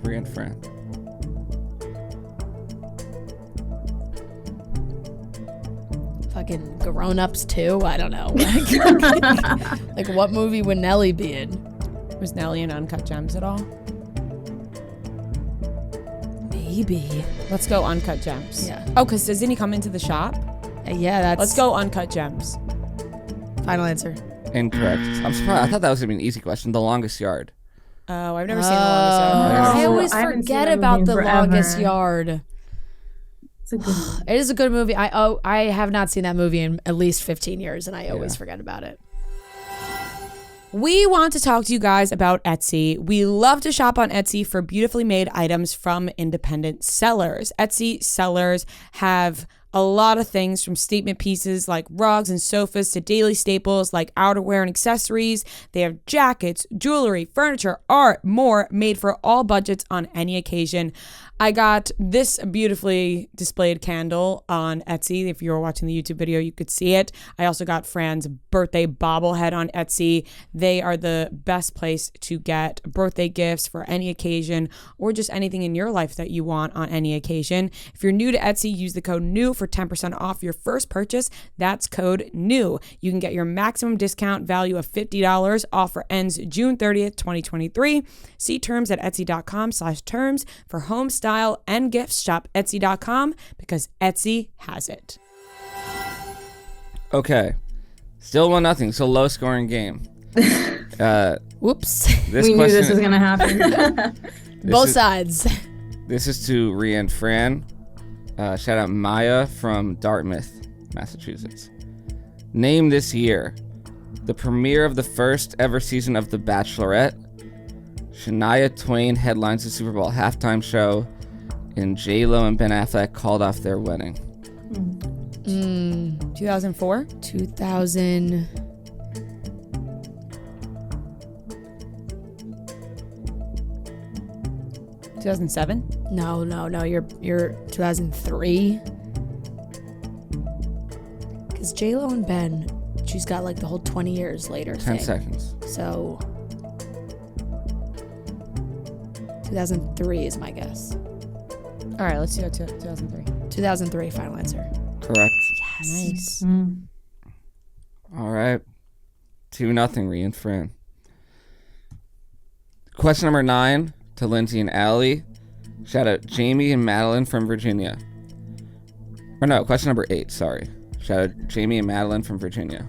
Rhea and Fran. Fucking Grown Ups too. I don't know. Like what movie would Nelly be in? Was Nelly in Uncut Gems at all? Maybe. Let's go Uncut Gems. Yeah. Oh, because doesn't he come into the shop? Yeah, that's. Let's go Uncut Gems. Final answer. Incorrect. I'm surprised. I thought that was gonna be an easy question. The Longest Yard. Oh, I've never seen The Longest Yard. I always I haven't seen forget that about movie The in Longest forever. Yard. It's a good one. It is a good movie. I have not seen that movie in at least 15 years, and I always forget about it. We want to talk to you guys about Etsy. We love to shop on Etsy for beautifully made items from independent sellers. Etsy sellers have a lot of things from statement pieces like rugs and sofas to daily staples like outerwear and accessories. They have jackets, jewelry, furniture, art, more, made for all budgets on any occasion. I got this beautifully displayed candle on Etsy. If you were watching the YouTube video, you could see it. I also got Fran's birthday bobblehead on Etsy. They are the best place to get birthday gifts for any occasion or just anything in your life that you want on any occasion. If you're new to Etsy, use the code NEW for 10% off your first purchase. That's code NEW. You can get your maximum discount value of $50. Offer ends June 30th, 2023. See terms at etsy.com/terms for home style and gifts. Shop etsy.com because Etsy has it. Okay. Still 1-0. So low scoring game. Whoops. This We knew question. this was gonna happen. Both is- sides. This is to Rhea and Fran. Shout out Maya from Dartmouth, Massachusetts. Name this year the premiere of the first ever season of The Bachelorette. Shania Twain headlines the Super Bowl halftime show, and J-Lo and Ben Affleck called off their wedding. 2004? 2000. No. You're 2003. Because J-Lo and Ben, she's got like the whole 20 years later 10 thing. seconds. So 2003 is my guess. All right, let's do it. 2003. 2003, final answer. Correct. Nice. All right. 2-0, Rhea and Fran. Question number 9 to Lindsay and Allie. Shout out Jamie and Madeline from Virginia. Or no, question number 8, sorry. Shout out Jamie and Madeline from Virginia.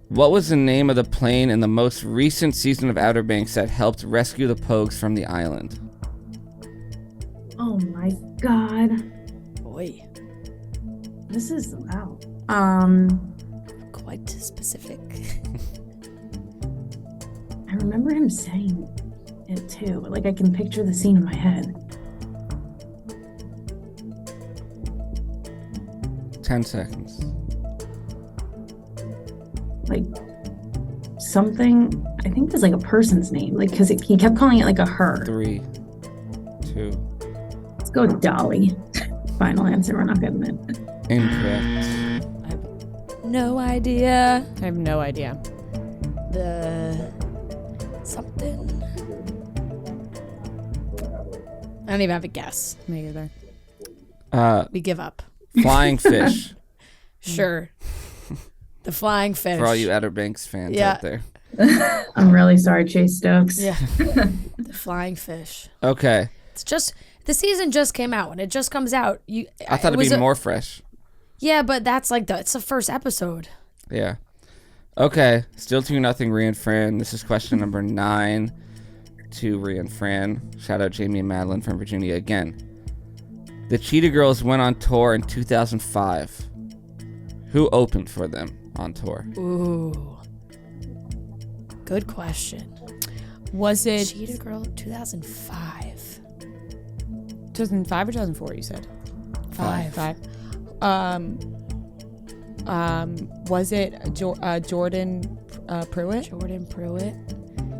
What was the name of the plane in the most recent season of Outer Banks that helped rescue the Pogues from the island? Oh my god. Boy, This is wow. quite specific. I remember him saying it too. Like I can picture the scene in my head. 10 seconds. Like something. I think there's like a person's name. Like because he kept calling it like a her. 3, 2. Let's go with Dolly. Final answer. We're not getting it. Incorrect. No idea. I have no idea. The something. I don't even have a guess. Me either. We give up. Flying fish. Sure. The flying fish. For all you Outer Banks fans Yeah. out there. I'm really sorry, Chase Stokes. Yeah. The flying fish. Okay. It's just the season just came out. When it just comes out, I thought it'd be more fresh. Yeah, but that's like it's the first episode. Yeah. Okay. Still 2-0, Rhea and Fran. This is question number 9 to Rhea and Fran. Shout out Jamie and Madeline from Virginia again. The Cheetah Girls went on tour in 2005. Who opened for them on tour? Ooh. Good question. Was it Cheetah Girl 2005. 2005 or 2004? You said 5. Was it Jordan Pruitt? Jordan Pruitt.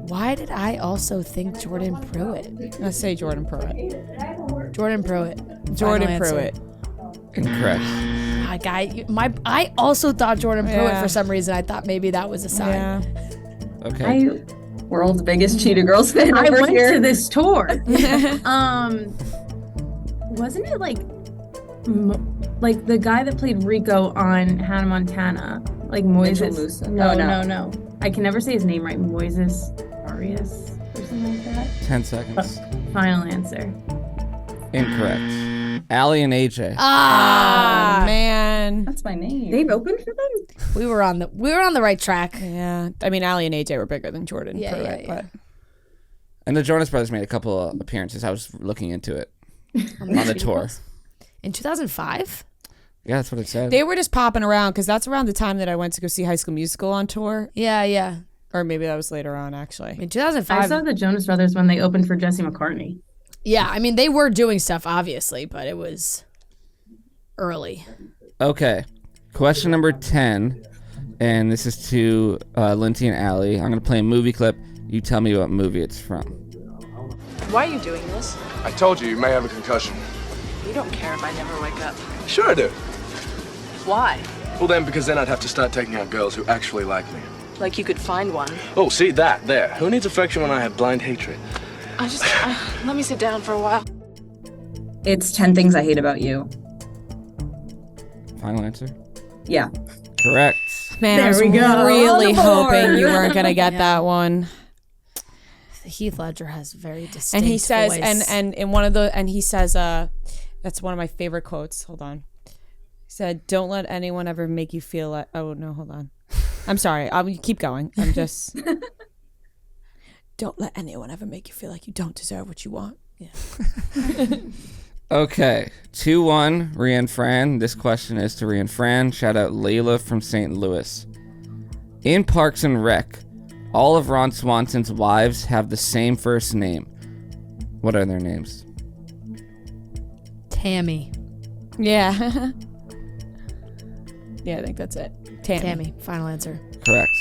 Why did I also think Jordan Pruitt? Let's say Jordan Pruitt. Jordan Pruitt. Jordan Pruitt. Incorrect. I also thought Jordan Pruitt Yeah. for some reason. I thought maybe that was a sign. Yeah. Okay. World's biggest Cheetah Girls fan I over went here. to this tour. Wasn't it like the guy that played Rico on Hannah Montana? Like Mitchell Moises? Musa. No, Oh, no. no. I can never say his name right. Moises Arias or something like that. 10 seconds. Final answer. Incorrect. Allie and AJ. Ah, Man. That's my name. They've opened for them? we were on the right track. Yeah. I mean, Allie and AJ were bigger than Jordan Yeah, Pruitt, yeah. but And the Jonas Brothers made a couple of appearances. I was looking into it on the tour. In 2005? Yeah, that's what it said. they were just popping around because that's around the time that I went to go see High School Musical on tour. Yeah. Or maybe that was later on, actually. In 2005. I saw the Jonas Brothers when they opened for Jesse McCartney. Yeah, I mean, they were doing stuff, obviously, but it was early. Okay. Question number 10. And this is to Lindsay and Allie. I'm going to play a movie clip. You tell me what movie it's from. Why are you doing this? I told you may have a concussion. You don't care if I never wake up. Sure I do. Why? Well then, because then I'd have to start taking out girls who actually like me. Like you could find one. Oh, see that, there. Who needs affection when I have blind hatred? Let me sit down for a while. It's 10 Things I Hate About You. Final answer? Yeah. Correct. Man, I was There we go. really On the hoping board. you weren't going to get that one. Heath Ledger has very distinct And he says, voice. and in one of the, and he says, that's one of my favorite quotes. Hold on. He said, "Don't let anyone ever make you feel like." Oh no, hold on. I'm sorry. I'll keep going. I'm just. Don't let anyone ever make you feel like you don't deserve what you want. Yeah. Okay. 2-1, Rhea and Fran. This question is to Rhea and Fran. Shout out Layla from St. Louis. In Parks and Rec, all of Ron Swanson's wives have the same first name. What are their names? Tammy. Yeah. Yeah, I think that's it. Tammy. Final answer. Correct.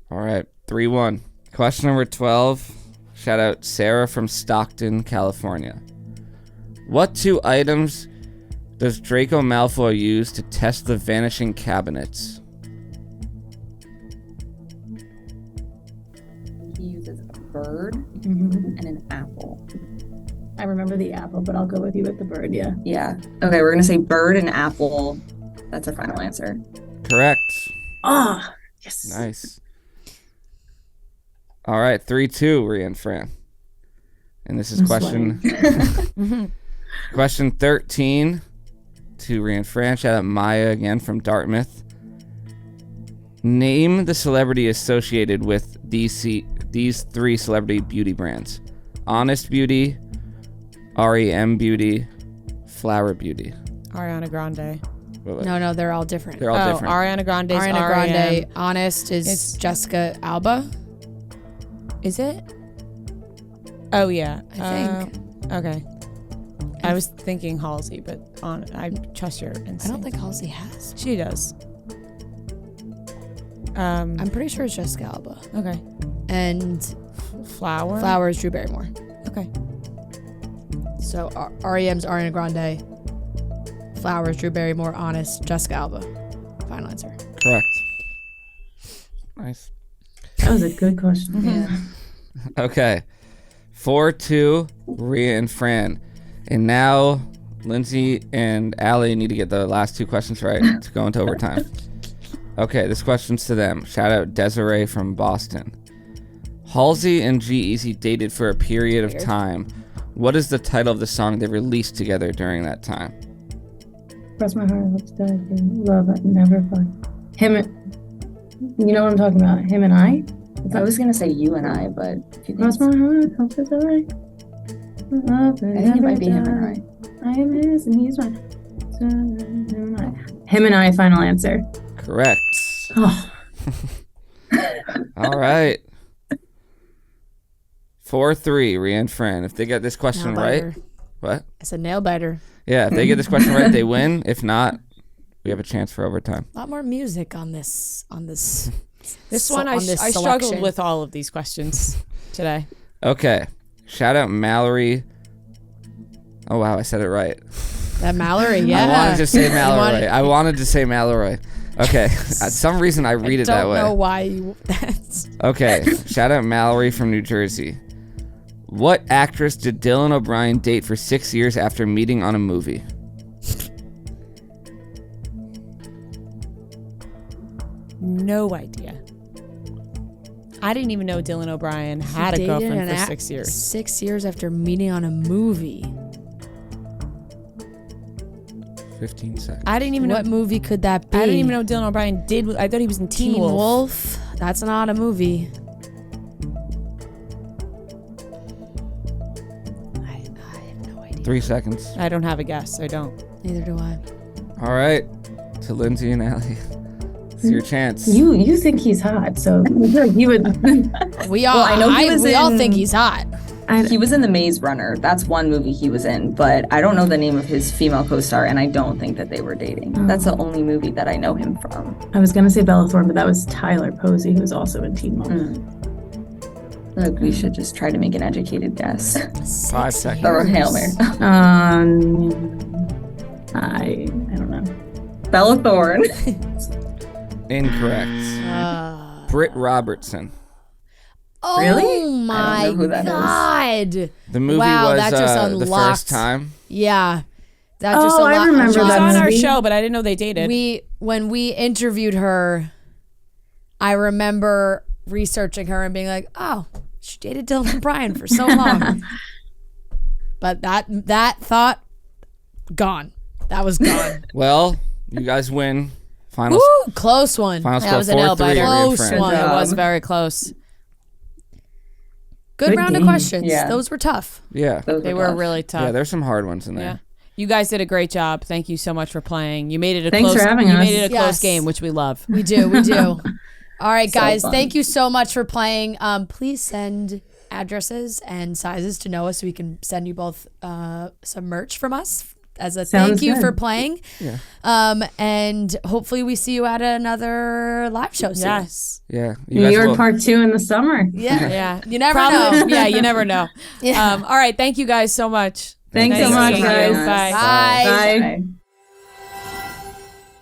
All right. 3-1. Question number 12. Shout out Sarah from Stockton, California. What two items does Draco Malfoy use to test the vanishing cabinets? He uses a bird and an apple. I remember the apple, but I'll go with you with the bird, yeah. Yeah. Okay, we're going to say bird and apple. That's our final answer. Correct. Ah, yes. Nice. All right, 3-2, Rhea and Fran. And this is question 13 to Rhea and Fran. Shout out Maya again from Dartmouth. Name the celebrity associated with these three celebrity beauty brands. Honest Beauty, REM Beauty, Flower Beauty. Ariana Grande. Wait. No, they're all different. They're all different. Ariana Grande. Ariana Grande. REM. Honest is It's- Jessica Alba. Is it? Oh yeah. I think. Okay. I was thinking Halsey, but I trust your instinct. I don't think Halsey has. She does. I'm pretty sure it's Jessica Alba. Okay. And Flower. Flowers, Drew Barrymore. Okay. So REM's Ariana Grande. Flowers, Drew Barrymore. Honest, Jessica Alba. Final answer. Correct. Nice. That was a good question. Yeah. Okay. 4-2, Rhea and Fran. And now Lindsay and Allie need to get the last two questions right to go into overtime. Okay, this question's to them. Shout out Desiree from Boston. Halsey and G-Eazy dated for a period of time. What is the title of the song they released together during that time? Cross my heart, hopes that I can love it, never find. You know what I'm talking about? Him and I? I was going to say you and I, but if you think Cross my heart, hopes that I I think it might be him and I. I am his and he's mine. Him and I, final answer. Correct. Oh, All right. 4-3, Rhea and Fran. If they get this question Nail right, biter. what? I said nail biter. Yeah, if they get this question right, they win. If not, we have a chance for overtime. A lot more music on this This one, I struggled with all of these questions today. Okay. Shout out Mallory. Oh, wow. I said it right. That Mallory, yeah. I wanted to say Mallory. I wanted to say Mallory. Okay. At some reason, I read it that way. I don't know why you... That's... Okay. Shout out Mallory from New Jersey. What actress did Dylan O'Brien date for 6 years after meeting on a movie? No idea. I didn't even know Dylan O'Brien had a girlfriend for 6 years. 6 years after meeting on a movie. 15 seconds. I didn't even know what movie could that be. I didn't even know Dylan O'Brien did. I thought he was in Teen Wolf. That's not a movie. I have no idea. 3 seconds. I don't have a guess. I don't. Neither do I. All right. To Lindsay and Allie. It's your chance. You think he's hot, so he would. We all. I know we all think he's hot. He was in The Maze Runner. That's one movie he was in, but I don't know the name of his female co-star, and I don't think that they were dating. That's the only movie that I know him from. I was gonna say Bella Thorne, but that was Tyler Posey, who was also in Teen Wolf. Look, we should just try to make an educated guess. 5 seconds. Or Hail Mary. I don't know. Bella Thorne. Incorrect. Britt Robertson. Oh Really? my I don't know who that God. The movie Wow, was that just the unlocked. first time. Yeah. That just I remember She was that on our movie. show, but I didn't know they dated. When we interviewed her, I remember researching her and being like, oh, she dated Dylan O'Brien for so long. But that thought, gone. That was gone. Well, you guys win. Final. Woo, close one. Final That score was a nail 4-3. biter. Close one. It was very close. Good round of game. questions. Yeah. Those were tough. Yeah. They were really tough. Yeah, there's some hard ones in there. Yeah. You guys did a great job. Thank you so much for playing. You made it a Thanks close. for having you us. made it a close Yes. game, which we love. We do. All right, guys. fun. Thank you so much for playing. Please send addresses and sizes to Noah so we can send you both some merch from us as a Sounds thank you good. for playing. Yeah. And hopefully we see you at another live show soon. Yes. Yeah. You New guys York will- Part 2 in the summer. Yeah. Yeah. You never Probably- know. Yeah, you never know. Yeah. All right. Thank you guys so much. Thanks Nice so much, seeing you. guys. Bye. Bye. Bye.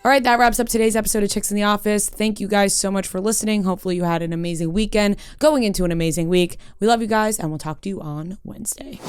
All right, that wraps up today's episode of Chicks in the Office. Thank you guys so much for listening. Hopefully you had an amazing weekend, going into an amazing week. We love you guys, and we'll talk to you on Wednesday.